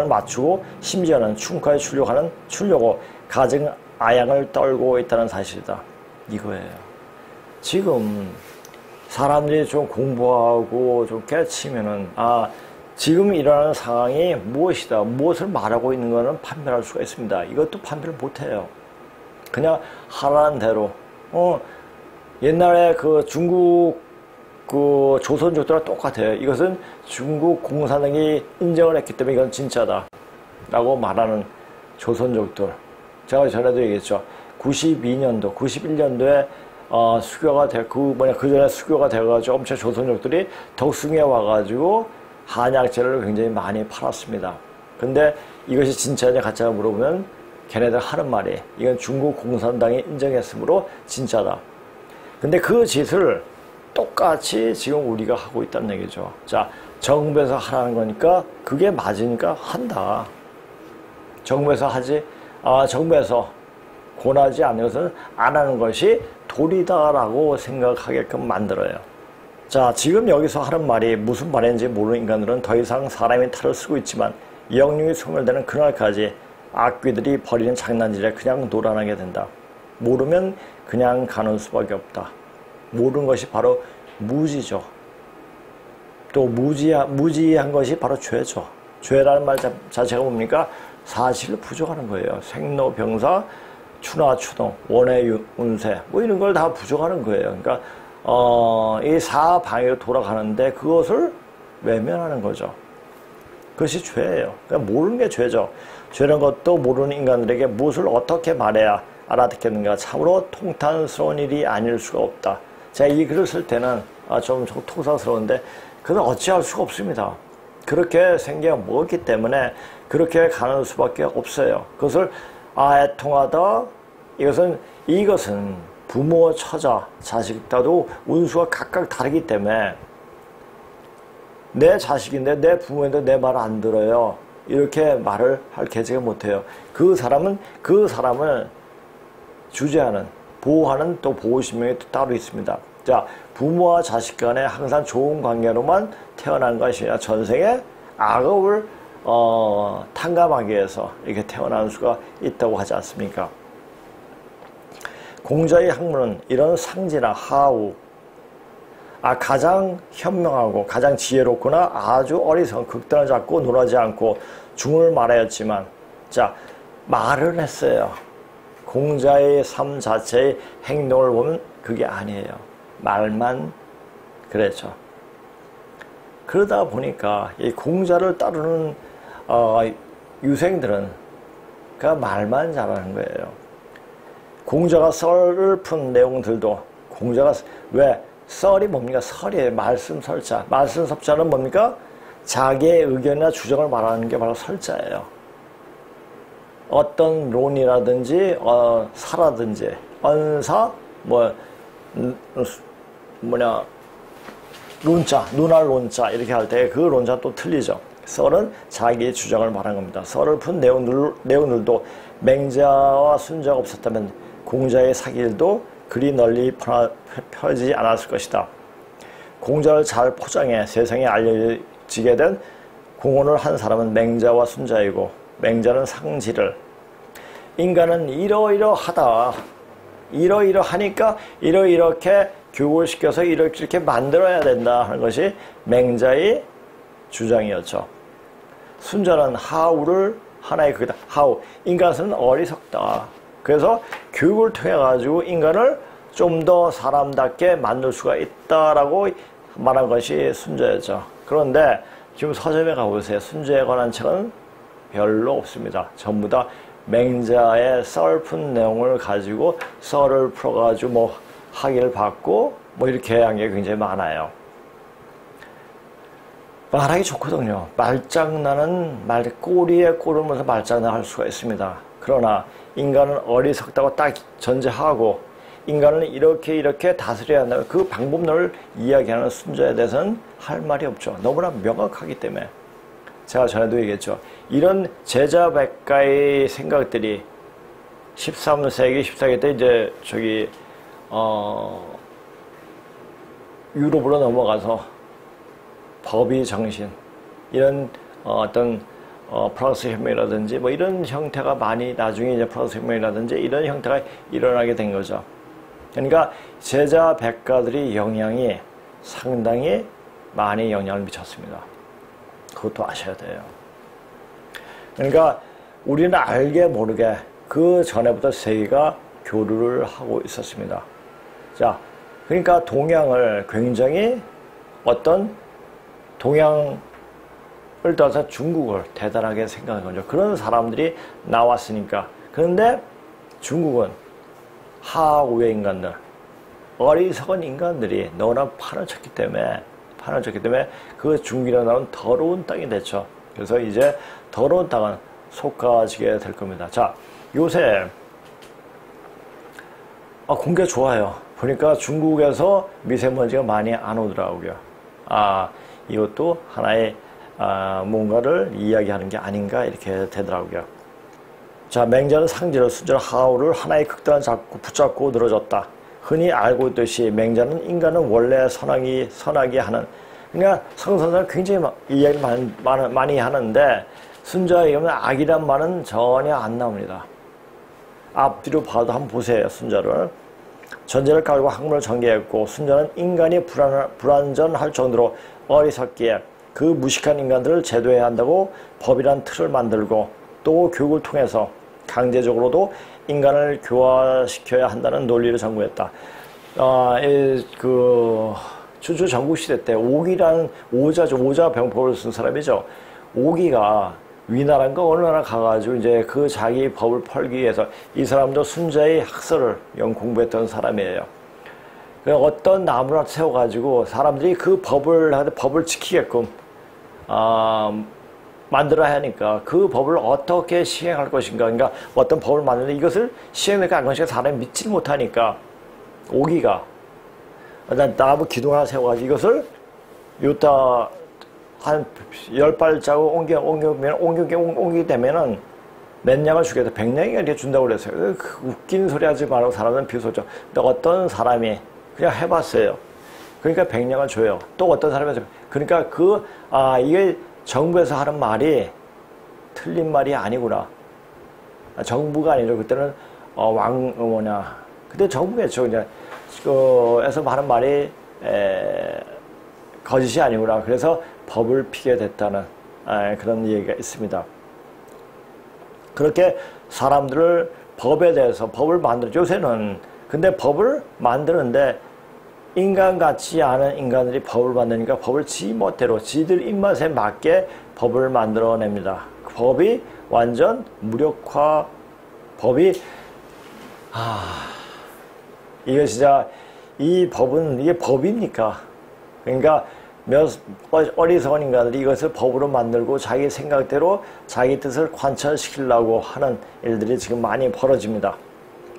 A: 맞추고 심지어는 충과에 추려고 가증 아양을 떨고 있다는 사실이다. 이거예요. 지금 사람들이 좀 공부하고 좀 깨치면은 지금 일어나는 상황이 무엇이다, 무엇을 말하고 있는 것은 판별할 수가 있습니다. 이것도 판별을 못해요. 그냥 하라는 대로. 옛날에 그 중국 조선족들과 똑같아요. 이것은 중국 공산당이 인정을 했기 때문에 이건 진짜다 라고 말하는 조선족들. 제가 전에도 얘기했죠. 91년도에 수교가 그 전에 수교가 돼가지고 엄청 조선족들이 덕숭에 와가지고 한약재를 굉장히 많이 팔았습니다. 근데 이것이 진짜냐 가짜냐 물어보면 걔네들 하는 말이, 이건 중국 공산당이 인정했으므로 진짜다. 근데 그 짓을 똑같이 지금 우리가 하고 있다는 얘기죠. 자, 정부에서 하라는 거니까 그게 맞으니까 한다. 정부에서 정부에서 권하지 않는 것은 안 하는 것이 도리다라고 생각하게끔 만들어요. 자, 지금 여기서 하는 말이 무슨 말인지 모르는 인간들은 더 이상 사람의 탈을 쓰고 있지만 영육이 소멸되는 그날까지 악귀들이 벌이는 장난질에 그냥 놀아나게 된다. 모르면 그냥 가는 수밖에 없다. 모르는 것이 바로 무지죠. 또 무지한 것이 바로 죄죠. 죄라는 말 자체가 뭡니까? 사실을 부족하는 거예요. 생로병사, 추나추동, 원해운세 뭐 이런 걸 다 부족하는 거예요. 그러니까 이 사방위로 돌아가는데 그것을 외면하는 거죠. 그것이 죄예요. 그러니까 모르는 게 죄죠. 죄라는 것도 모르는 인간들에게 무엇을 어떻게 말해야 알아듣겠는가, 참으로 통탄스러운 일이 아닐 수가 없다. 제가 이 글을 쓸 때는 좀 통사스러운데 그건 어찌할 수가 없습니다. 그렇게 생겨 먹었기 때문에 그렇게 가는 수밖에 없어요. 그것을 애통하다, 이것은 부모, 처자, 자식 따도 운수가 각각 다르기 때문에 내 자식인데 내 부모인데 내 말 안 들어요. 이렇게 말을 할 계제가 못해요. 그 사람을 주재하는, 보호하는 또 보호신명이 또 따로 있습니다. 자, 부모와 자식 간에 항상 좋은 관계로만 태어난 것이 아니라 전생에 악업을 탕감하기 위해서 이렇게 태어난 수가 있다고 하지 않습니까? 공자의 학문은 이런 상지나 하우, 가장 현명하고 가장 지혜롭거나 아주 어리석은 극단을 잡고 논하지 않고 중을 말하였지만, 자, 말을 했어요. 공자의 삶 자체의 행동을 보면 그게 아니에요. 말만 그랬죠. 그러다 보니까 이 공자를 따르는 유생들은 그 말만 잘하는 거예요. 공자가 썰을 푼 내용들도 공자가 왜 썰이 뭡니까? 설이에요. 말씀 설자. 말씀 설자는 뭡니까? 자기의 의견이나 주장을 말하는 게 바로 설자예요. 어떤 론이라든지 사라든지 언사 론자, 눈알 론자 이렇게 할 때 그 론자 또 틀리죠. 썰은 자기의 주장을 말한 겁니다. 썰을 푼 내용들도 맹자와 순자가 없었다면 공자의 사기일도 그리 널리 펴지지 않았을 것이다. 공자를 잘 포장해 세상에 알려지게 된 공헌을 한 사람은 맹자와 순자이고 맹자는 상지를 인간은 이러이러하다. 이러이러하니까 이렇게 교육을 시켜서 이렇게 만들어야 된다 하는 것이 맹자의 주장이었죠. 순자는 하우를 하나의 그다. 하우. 인간은 어리석다. 그래서 교육을 통해 가지고 인간을 좀 더 사람답게 만들 수가 있다라고 말한 것이 순자였죠. 그런데 지금 서점에 가보세요. 순자에 관한 책은 별로 없습니다. 전부 다 맹자의 썰푼 내용을 가지고 썰을 풀어가지고 학위를 받고 이렇게 한 게 굉장히 많아요. 말하기 좋거든요. 말장난은 꼬리에 꼬를 면서 말장난할 수가 있습니다. 그러나 인간은 어리석다고 딱 전제하고 인간을 이렇게 다스려야 한다는 그 방법론을 이야기하는 순자에 대해서는 할 말이 없죠. 너무나 명확하기 때문에. 제가 전에도 얘기했죠. 이런 제자백가의 생각들이 13세기, 14세기 때 이제 유럽으로 넘어가서 법의 정신, 이런 프랑스 혁명이라든지 이런 형태가 많이 나중에 이제 프랑스 혁명이라든지 이런 형태가 일어나게 된 거죠. 그러니까 제자백가들의 영향이 상당히 많이 영향을 미쳤습니다. 그것도 아셔야 돼요. 그러니까 우리는 알게 모르게 그 전에부터 세계가 교류를 하고 있었습니다. 자, 그러니까 동양을 굉장히 동양을 떠나서 중국을 대단하게 생각한 거죠. 그런 사람들이 나왔으니까. 그런데 중국은 하우의 인간들, 어리석은 인간들이 너무나 판을 쳤기 때문에 그 중국이라고 나온 더러운 땅이 됐죠. 그래서 이제 더러운 땅은 속가지게 될 겁니다. 자, 요새 공기가 좋아요. 보니까 중국에서 미세먼지가 많이 안 오더라고요. 이것도 하나의 뭔가를 이야기하는 게 아닌가 이렇게 되더라고요. 자, 맹자는 상지를, 순자는 하우를 하나의 극단을 붙잡고 늘어졌다. 흔히 알고 있듯이 맹자는 인간은 원래 선하게 하는, 그러니까 성선을 굉장히 이야기 많이 하는데 순자에 의하면 악이란 말은 전혀 안 나옵니다. 앞뒤로 봐도 한번 보세요. 순자를. 전제를 깔고 학문을 전개했고 순자는 인간이 불완전할 정도로 어리석기에 그 무식한 인간들을 제도해야 한다고 법이란 틀을 만들고 또 교육을 통해서 강제적으로도 인간을 교화시켜야 한다는 논리를 전구했다. 춘추 전국시대 때 오기라는 오자병법을 쓴 사람이죠. 오기가 위나라인가 어느 나라 가가지고 이제 그 자기 법을 펼기 위해서 이 사람도 순자의 학설을 공부했던 사람이에요. 어떤 나무를 세워가지고 사람들이 그 법을 지키게끔 만들어야 하니까 그 법을 어떻게 시행할 것인가. 그러니까 어떤 법을 만드는데 이것을 시행할까 안 것인가 사람이 믿지 못하니까 오기가 나무 기둥 하나 세워가지고 이것을 요따 한 10발자국 옮기게 되면은 몇 냥을 주겠다. 100냥이 이렇게 준다고 그랬어요. 웃긴 소리 하지 말고 사람은 비웃었죠. 근데 어떤 사람이 그냥 해봤어요. 그러니까 100냥을 줘요. 또 어떤 사람이 그러니까 이게 정부에서 하는 말이 틀린 말이 아니구나. 정부가 아니라 그때는 그때 정부겠죠. 이제 에서 하는 말이 거짓이 아니구나. 그래서 법을 피게 됐다는 그런 얘기가 있습니다. 그렇게 사람들을 법에 대해서 법을 만들죠. 요새는 근데 법을 만드는데 인간 같지 않은 인간들이 법을 만드니까 법을 지 멋대로 지들 입맛에 맞게 법을 만들어냅니다. 그 법이 완전 무력화 법이 이거 진짜 이 법은 이게 법입니까? 그러니까 어리석은 인간들이 이것을 법으로 만들고 자기 생각대로 자기 뜻을 관철시키려고 하는 일들이 지금 많이 벌어집니다.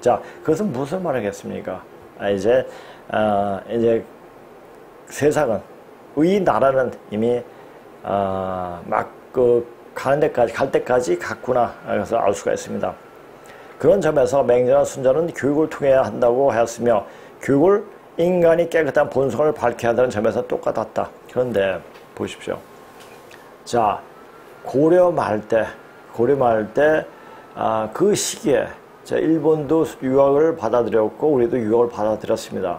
A: 자, 그것은 무슨 말이겠습니까? 이제 세상은, 이 나라는 이미, 갈 때까지 갔구나. 그래서 알 수가 있습니다. 그런 점에서 맹자나 순자는 교육을 통해야 한다고 하였으며, 교육을 인간이 깨끗한 본성을 밝혀야 한다는 점에서 똑같았다. 그런데, 보십시오. 자, 고려 말 때, 그 시기에, 일본도 유학을 받아들였고 우리도 유학을 받아들였습니다.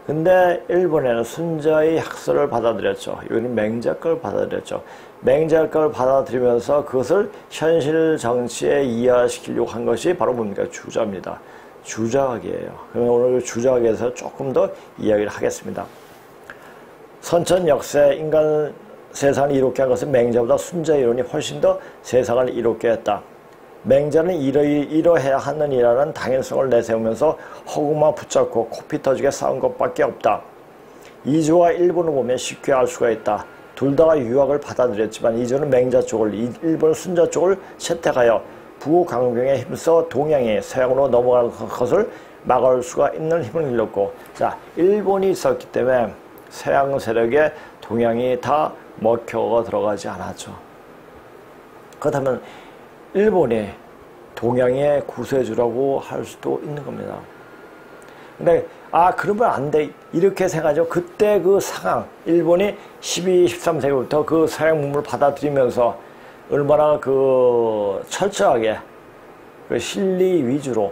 A: 근데 일본에는 순자의 학설을 받아들였죠. 여기는 맹자 걸 받아들였죠. 맹자 걸 받아들이면서 그것을 현실 정치에 이해시키려고 한 것이 바로 뭡니까? 주자입니다. 주자학이에요. 그러면 오늘 주자학에서 조금 더 이야기를 하겠습니다. 선천 역세 인간 세상을 이롭게 한 것은 맹자보다 순자 이론이 훨씬 더 세상을 이롭게 했다. 맹자는 이러해야 하느니라는 당연성을 내세우면서 허구만 붙잡고 코피 터지게 싸운 것밖에 없다. 이조와 일본을 보면 쉽게 알 수가 있다. 둘 다 유학을 받아들였지만 이조는 맹자 쪽을, 일본은 순자 쪽을 채택하여 부강병에 힘써 동양이 서양으로 넘어가는 것을 막을 수가 있는 힘을 길렀고, 자, 일본이 있었기 때문에 서양 세력에 동양이 다 먹혀 들어가지 않았죠. 그렇다면 일본이 동양의 구세주라고 할 수도 있는 겁니다. 근데 그러면 안 돼. 이렇게 생각하죠. 그때 그 상황, 일본이 12, 13세기부터 그 서양 문물을 받아들이면서 얼마나 철저하게 실리 위주로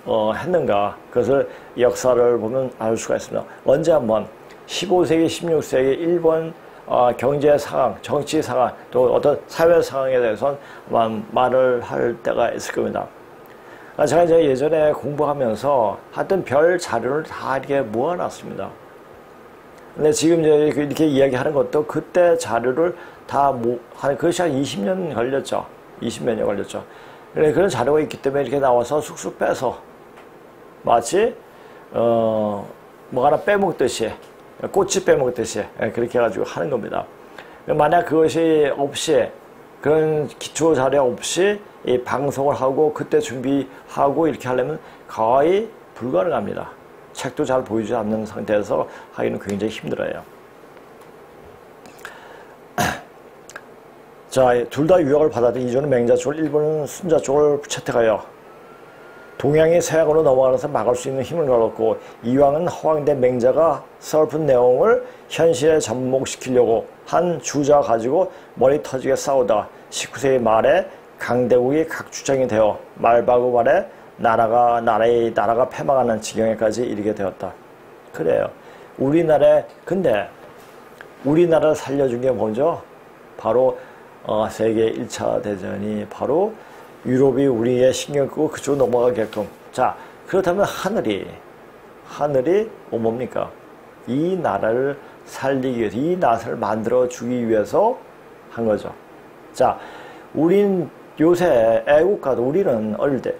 A: 했는가. 그것을 역사를 보면 알 수가 있습니다. 언제 한번 15세기, 16세기 일본 경제 상황, 정치 상황, 또 어떤 사회 상황에 대해서는 말을 할 때가 있을 겁니다. 제가 이제 예전에 공부하면서 하여튼 별 자료를 다 이렇게 모아놨습니다. 근데 지금 이제 이렇게 이야기하는 것도 그때 자료를 다 그것이 한 20년 걸렸죠. 20년이 걸렸죠. 그런 자료가 있기 때문에 이렇게 나와서 쑥쑥 빼서 마치, 뭐 하나 빼먹듯이 꼬치 빼먹듯이 그렇게 해가지고 하는 겁니다. 만약 그것이 없이 그런 기초 자료 없이 이 방송을 하고 그때 준비하고 이렇게 하려면 거의 불가능합니다. 책도 잘 보이지 않는 상태에서 하기는 굉장히 힘들어요. 자, 둘 다 유학을 받아들인 이조는 맹자 쪽을, 일본은 순자 쪽을 채택하여 동양이 서양으로 넘어가면서 막을 수 있는 힘을 걸었고, 이왕은 허황된 맹자가 서글픈 내용을 현실에 접목시키려고 한 주자 가지고 머리 터지게 싸우다 19세기 말에 강대국이 각주장이 되어 말바구 말에 나라가 패망하는 지경에까지 이르게 되었다. 그래요. 근데 우리나라를 살려준 게 뭐죠? 바로 세계 1차 대전이 바로 유럽이 우리의 신경 끄고 그쪽으로 넘어가게끔. 자, 그렇다면 하늘이 뭡니까? 이 나라를 살리기 위해서, 이 나라를 만들어주기 위해서 한 거죠. 자, 우린 요새 애국가도 우리는 어릴 때,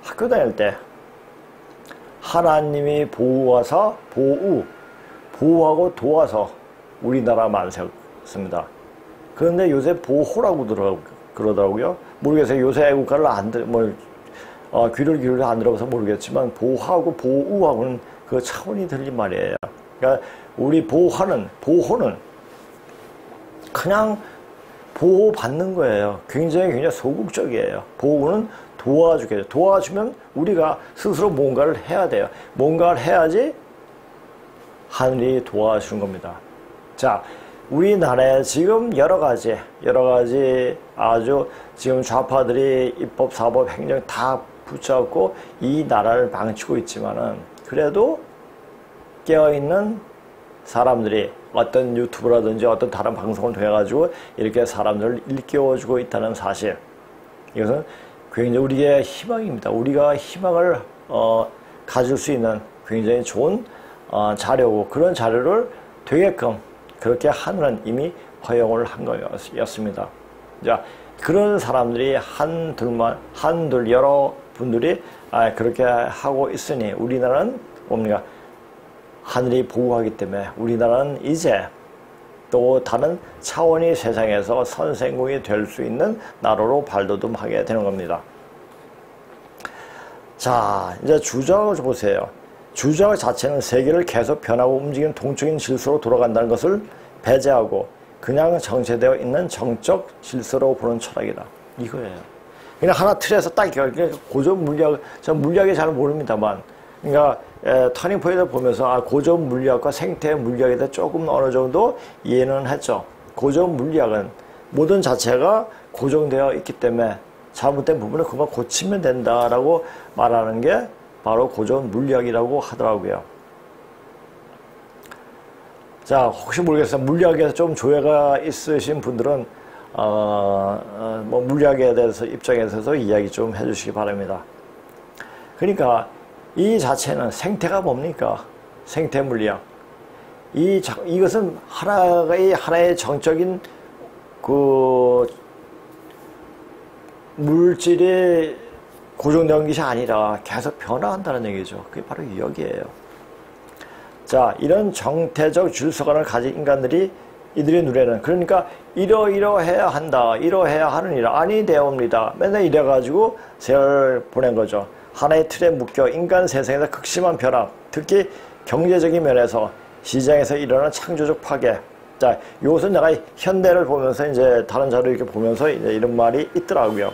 A: 학교 다닐 때, 하나님이 보호하고 도와서 우리나라 만세였습니다. 그런데 요새 보호라고 그러더라고요. 모르겠어요. 요새 애국가를 귀를 기울여 안 들어봐서 모르겠지만, 보호하고 보호하고는 그 차원이 틀린 말이에요. 그러니까 우리 보호는 그냥 보호받는 거예요. 굉장히 소극적이에요. 보호는 도와주게. 도와주면 우리가 스스로 뭔가를 해야 돼요. 뭔가를 해야지 하늘이 도와주는 겁니다. 자, 우리나라에 지금 여러 가지 아주 지금 좌파들이 입법, 사법, 행정 다 붙잡고 이 나라를 망치고 있지만은 그래도 깨어있는 사람들이 어떤 유튜브라든지 어떤 다른 방송을 통해 가지고 이렇게 사람들을 일깨워주고 있다는 사실, 이것은 굉장히 우리의 희망입니다. 우리가 희망을 가질 수 있는 굉장히 좋은 자료고, 그런 자료를 되게끔 그렇게 하는 이미 허용을 한 거였습니다. 자, 그런 사람들이 한둘 여러 분들이 그렇게 하고 있으니 우리나라는 뭡니까? 하늘이 보호하기 때문에 우리나라는 이제 또 다른 차원의 세상에서 선생공이 될 수 있는 나라로 발돋움하게 되는 겁니다. 자, 이제 주저학을 보세요. 주저학 자체는 세계를 계속 변하고 움직이는 동적인 질서로 돌아간다는 것을 배제하고 그냥 정체되어 있는 정적 질서로 보는 철학이다. 이거예요. 그냥 하나 틀에서 딱 고전 물리학, 전 물리학이 잘 모릅니다만, 그러니까 터닝 포인트 보면서 고전 물리학과 생태 물리학에 대해 조금 어느 정도 이해는 했죠. 고전 물리학은 모든 자체가 고정되어 있기 때문에 잘못된 부분을 그만 고치면 된다라고 말하는 게 바로 고전 물리학이라고 하더라고요. 자, 혹시 모르겠어요. 물리학에서 좀 조예가 있으신 분들은 뭐 물리학에 대해서 입장에 있어서 이야기 좀 해주시기 바랍니다. 그러니까 이 자체는 생태가 뭡니까? 생태 물리학. 이것은 하나의 정적인 그 물질이 고정된 것이 아니라 계속 변화한다는 얘기죠. 그게 바로 여기에요. 자, 이런 정태적 질서관을 가진 인간들이 이들의 눈에는, 그러니까 이러해야 한다, 이러해야 하느니라, 아니 되옵니다. 맨날 이래가지고 세월을 보낸 거죠. 하나의 틀에 묶여 인간 세상에서 극심한 변화, 특히 경제적인 면에서 시장에서 일어나는 창조적 파괴. 자, 이것은 내가 현대를 보면서 이제 다른 자료 이렇게 보면서 이제 이런 말이 있더라고요.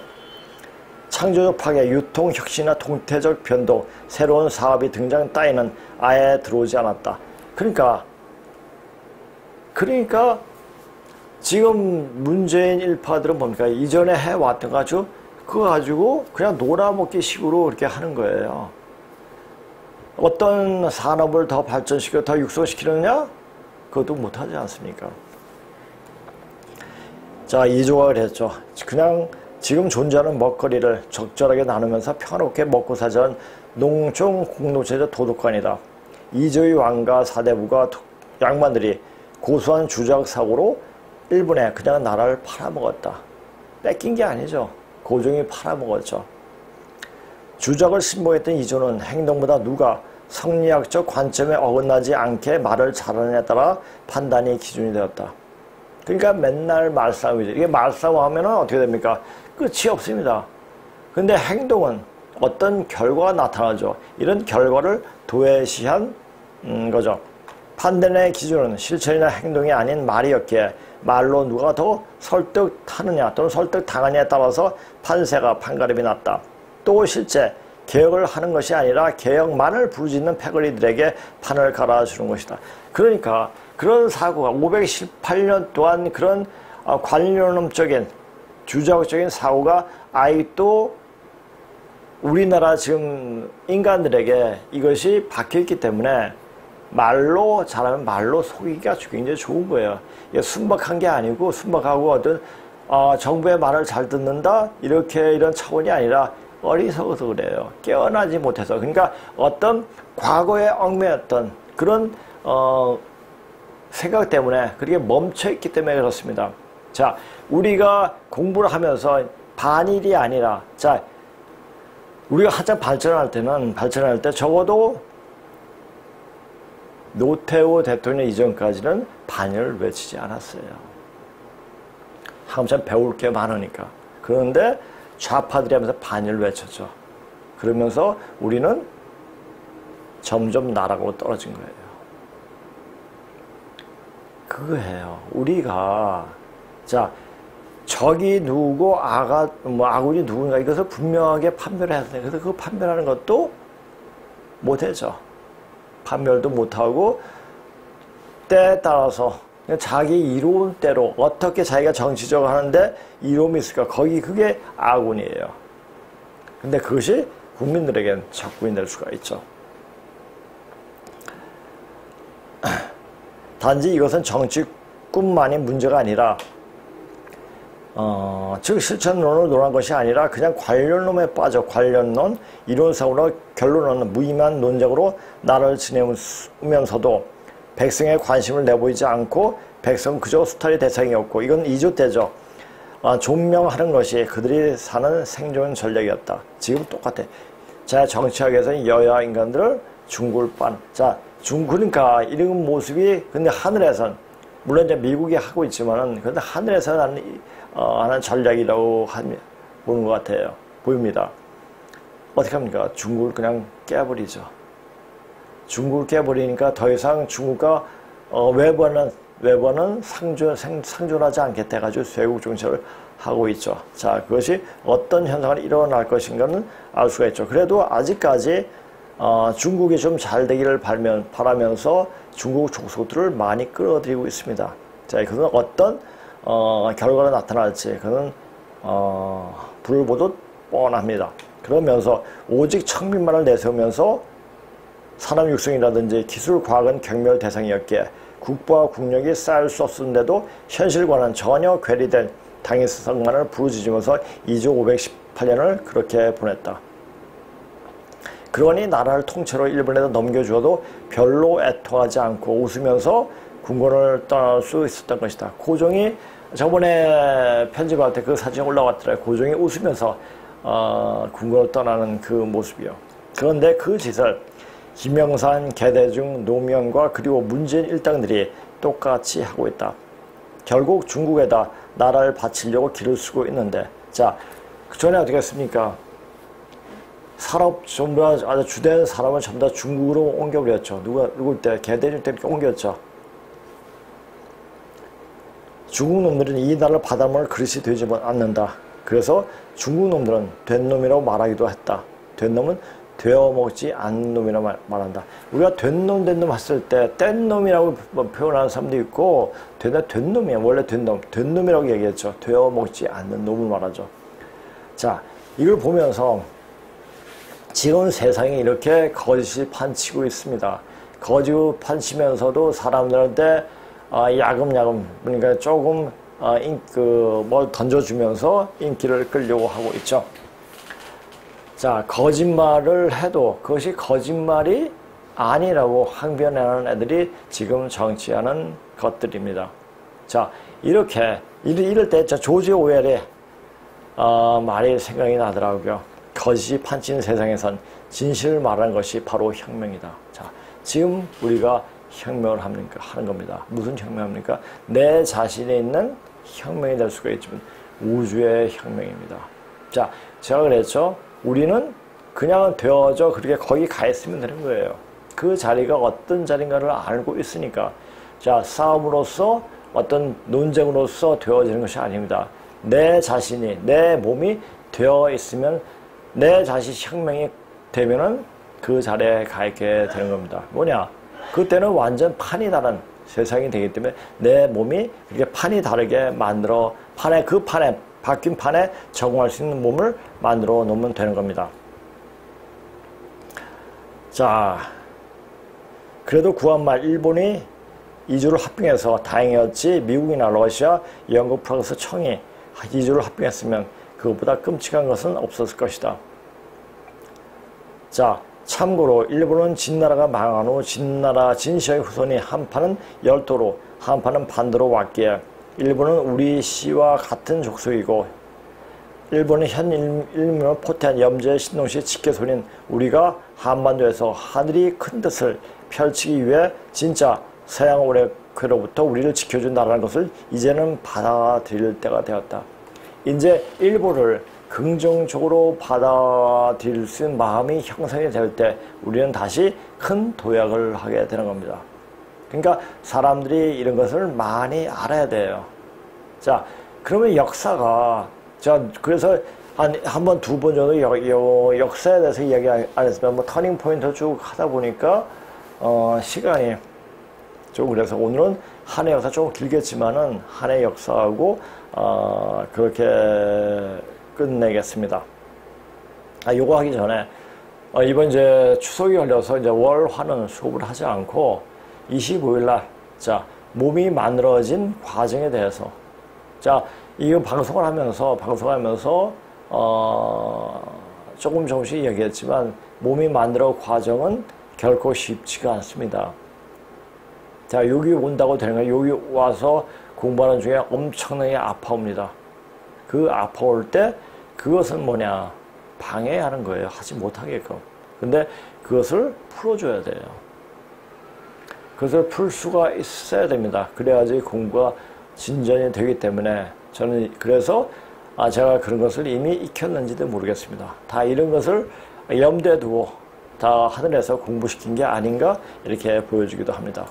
A: 창조적 파괴, 유통 혁신이나 동태적 변동, 새로운 사업이 등장 따위는 아예 들어오지 않았다. 그러니까 지금 문재인 일파들은 뭡니까? 이전에 해왔던 거 그거 가지고 그냥 놀아먹기 식으로 이렇게 하는 거예요. 어떤 산업을 더 발전시켜 더 육성시키느냐? 그것도 못하지 않습니까? 자, 2조각을 했죠. 그냥 지금 존재하는 먹거리를 적절하게 나누면서 평화롭게 먹고 사자는 농촌 공동체적 도덕관이다. 이조의 왕과 사대부가 양반들이 고수한 주작 사고로 일본에 그냥 나라를 팔아먹었다. 뺏긴 게 아니죠. 고종이 팔아먹었죠. 주작을 신봉했던 이조는 행동보다 누가 성리학적 관점에 어긋나지 않게 말을 잘하느냐에 따라 판단이 기준이 되었다. 그러니까 맨날 말싸움이죠. 이게 말싸움하면 어떻게 됩니까? 끝이 없습니다. 근데 행동은 어떤 결과가 나타나죠. 이런 결과를 도외시한 거죠. 판단의 기준은 실천이나 행동이 아닌 말이었기에 말로 누가 더 설득하느냐 또는 설득당하느냐에 따라서 판가름이 났다. 또 실제 개혁을 하는 것이 아니라 개혁만을 부르짖는 패거리들에게 판을 갈아주는 것이다. 그러니까 그런 사고가 518년 동안 그런 관료론적인 주자적인 사고가 아직도 우리나라 지금 인간들에게 이것이 박혀있기 때문에 말로 잘하면 말로 속이기가 굉장히 좋은 거예요. 이게 순박한 게 아니고 순박하고 어떤 정부의 말을 잘 듣는다 이런 차원이 아니라 어리석어서 그래요. 깨어나지 못해서. 그러니까 어떤 과거에 얽매였던 그런 생각 때문에 그렇게 멈춰있기 때문에 그렇습니다. 자, 우리가 공부를 하면서 반일이 아니라, 자, 우리가 한참 발전할 때 적어도 노태우 대통령 이전까지는 반일을 외치지 않았어요. 한참 배울 게 많으니까. 그런데 좌파들이 하면서 반일을 외쳤죠. 그러면서 우리는 점점 나락으로 떨어진 거예요. 그거예요. 우리가, 자, 적이 누구고 아군이 누군가 이것을 분명하게 판별해야 돼요. 그래서 그 판별하는 것도 못하죠. 판별도 못하고 때에 따라서 자기 이로움대로 어떻게 자기가 정치적으로 하는데 이로움이 있을까? 그게 아군이에요. 근데 그것이 단지 이것은 정치뿐만이 문제가 아니라 즉 실천론을 논한 것이 아니라 그냥 관련론에 빠져 관련론, 이론상으로 결론은 무의미한 논쟁으로 나라를 지내면서도 백성의 관심을 내보이지 않고 백성은 그저 수탈의 대상이었고 이건 2조 때죠. 존명하는 것이 그들이 사는 생존 전략이었다. 지금 똑같아. 자, 정치학에서는 여야 인간들을 중굴반. 자, 그러니까 이런 모습이 근데 하늘에선 물론 이제 미국이 하고 있지만은 근데 하늘에서는 하는 전략이라고 보는 것 같아요. 보입니다. 어떻게 합니까? 중국을 그냥 깨버리죠. 중국을 깨버리니까 더 이상 중국과 외부는 상존하지 않겠다 해가지고 쇄국 정책을 하고 있죠. 자, 그것이 어떤 현상이 일어날 것인가는 알 수가 있죠. 그래도 아직까지 중국이 좀 잘 되기를 바라면서 중국 족속들을 많이 끌어들이고 있습니다. 자, 그것은 어떤 결과가 나타날지 그는 불을 보듯 뻔합니다. 그러면서 오직 청민만을 내세우면서 산업 육성이라든지 기술 과학은 경멸 대상이었기에 국부와 국력이 쌓일 수 없었는데도 현실과는 전혀 괴리된 당위성만을 부르짖으면서 2조 518년을 그렇게 보냈다. 그러니 나라를 통째로 일본에다 넘겨주어도 별로 애통하지 않고 웃으면서 궁궐을 떠날 수 있었던 것이다. 고종이 저번에 편집할 때 그 사진이 올라왔더라고요. 고종이 웃으면서 궁궐을 떠나는 그 모습이요. 그런데 그 짓을 김영산, 개대중, 노무현과 그리고 문재인 일당들이 똑같이 하고 있다. 결국 중국에다 나라를 바치려고 길을 쓰고 있는데, 자, 그 전에 어떻게 했습니까? 산업 전부 아주 주된 산업은 전부 다 중국으로 옮겨버렸죠. 누굴 때? 개대중 때 이렇게 옮겼죠. 중국 놈들은 이 나라를 받아먹을 그릇이 되지 않는다. 그래서 중국 놈들은 된 놈이라고 말하기도 했다. 된 놈은 되어먹지 않는 놈이라고 말한다. 우리가 된 놈 했을 때 뗀 놈이라고 표현하는 사람도 있고 된 놈이야. 원래 된 놈이라고 얘기했죠. 되어먹지 않는 놈을 말하죠. 자, 이걸 보면서 지금 세상에 이렇게 거짓이 판치고 있습니다. 거짓을 판치면서도 사람들한테 야금야금 그러니까 조금 뭘 던져주면서 인기를 끌려고 하고 있죠. 자, 거짓말을 해도 그것이 거짓말이 아니라고 항변하는 애들이 지금 정치하는 것들입니다. 자, 이럴 때 조지 오웰의 말이 생각이 나더라고요. 거짓이 판치는 세상에선 진실을 말하는 것이 바로 혁명이다. 자, 지금 우리가 혁명을 하는 겁니다. 무슨 혁명합니까? 내 자신에 있는 혁명이 될 수가 있지만 우주의 혁명입니다. 자, 제가 그랬죠. 우리는 그냥 되어져 그렇게 거기 가 있으면 되는 거예요. 그 자리가 어떤 자리인가를 알고 있으니까. 자, 싸움으로써 어떤 논쟁으로서 되어지는 것이 아닙니다. 내 자신이, 내 몸이 되어 있으면 내 자신 혁명이 되면은 그 자리에 가 있게 되는 겁니다. 뭐냐? 그때는 완전 판이 다른 세상이 되기 때문에 내 몸이 이렇게 판이 다르게 만들어 바뀐 판에 적응할 수 있는 몸을 만들어 놓으면 되는 겁니다. 자, 그래도 구한말 일본이 2조를 합병해서 다행이었지 미국이나 러시아, 영국, 프랑스, 청이 2조를 합병했으면 그것보다 끔찍한 것은 없었을 것이다. 자, 참고로 일본은 진나라가 망한 후 진시의 후손이 한판은 열도로 한판은 반도로 왔기에 일본은 우리 시와 같은 족속이고 일본은 현 일민을 포태한 염제 신동시 직계손인 우리가 한반도에서 하늘이 큰 뜻을 펼치기 위해 진짜 서양 오래회로부터 우리를 지켜준 나라는 것을 이제는 받아들일 때가 되었다. 이제 일본을 긍정적으로 받아들일 수 있는 마음이 형성이 될 때 우리는 다시 큰 도약을 하게 되는 겁니다. 그러니까 사람들이 이런 것을 많이 알아야 돼요. 자, 그러면 역사가, 자, 그래서 한 번, 두 번 정도 역사에 대해서 이야기 안 했으면 뭐 터닝 포인트 쭉 하다 보니까, 시간이 좀 그래서 오늘은 한 해 역사 조금 길겠지만은 한 해 역사하고, 그렇게 끝내겠습니다. 요거 하기 전에, 이번 이제 추석이 걸려서 이제 월화는 수업을 하지 않고 25일 날, 자, 몸이 만들어진 과정에 대해서. 자, 이거 방송하면서 조금씩 얘기했지만 몸이 만들어 과정은 결코 쉽지가 않습니다. 자, 여기 온다고 되는 거예요. 여기 와서 공부하는 중에 엄청나게 아파옵니다. 그 아파올 때 그것은 뭐냐? 방해하는 거예요. 하지 못하게끔. 근데 그것을 풀어줘야 돼요. 그것을 풀 수가 있어야 됩니다. 그래야지 공부가 진전이 되기 때문에 저는 그래서 제가 그런 것을 이미 익혔는지도 모르겠습니다. 다 이런 것을 염두에 두고 다 하늘에서 공부시킨 게 아닌가 이렇게 보여주기도 합니다.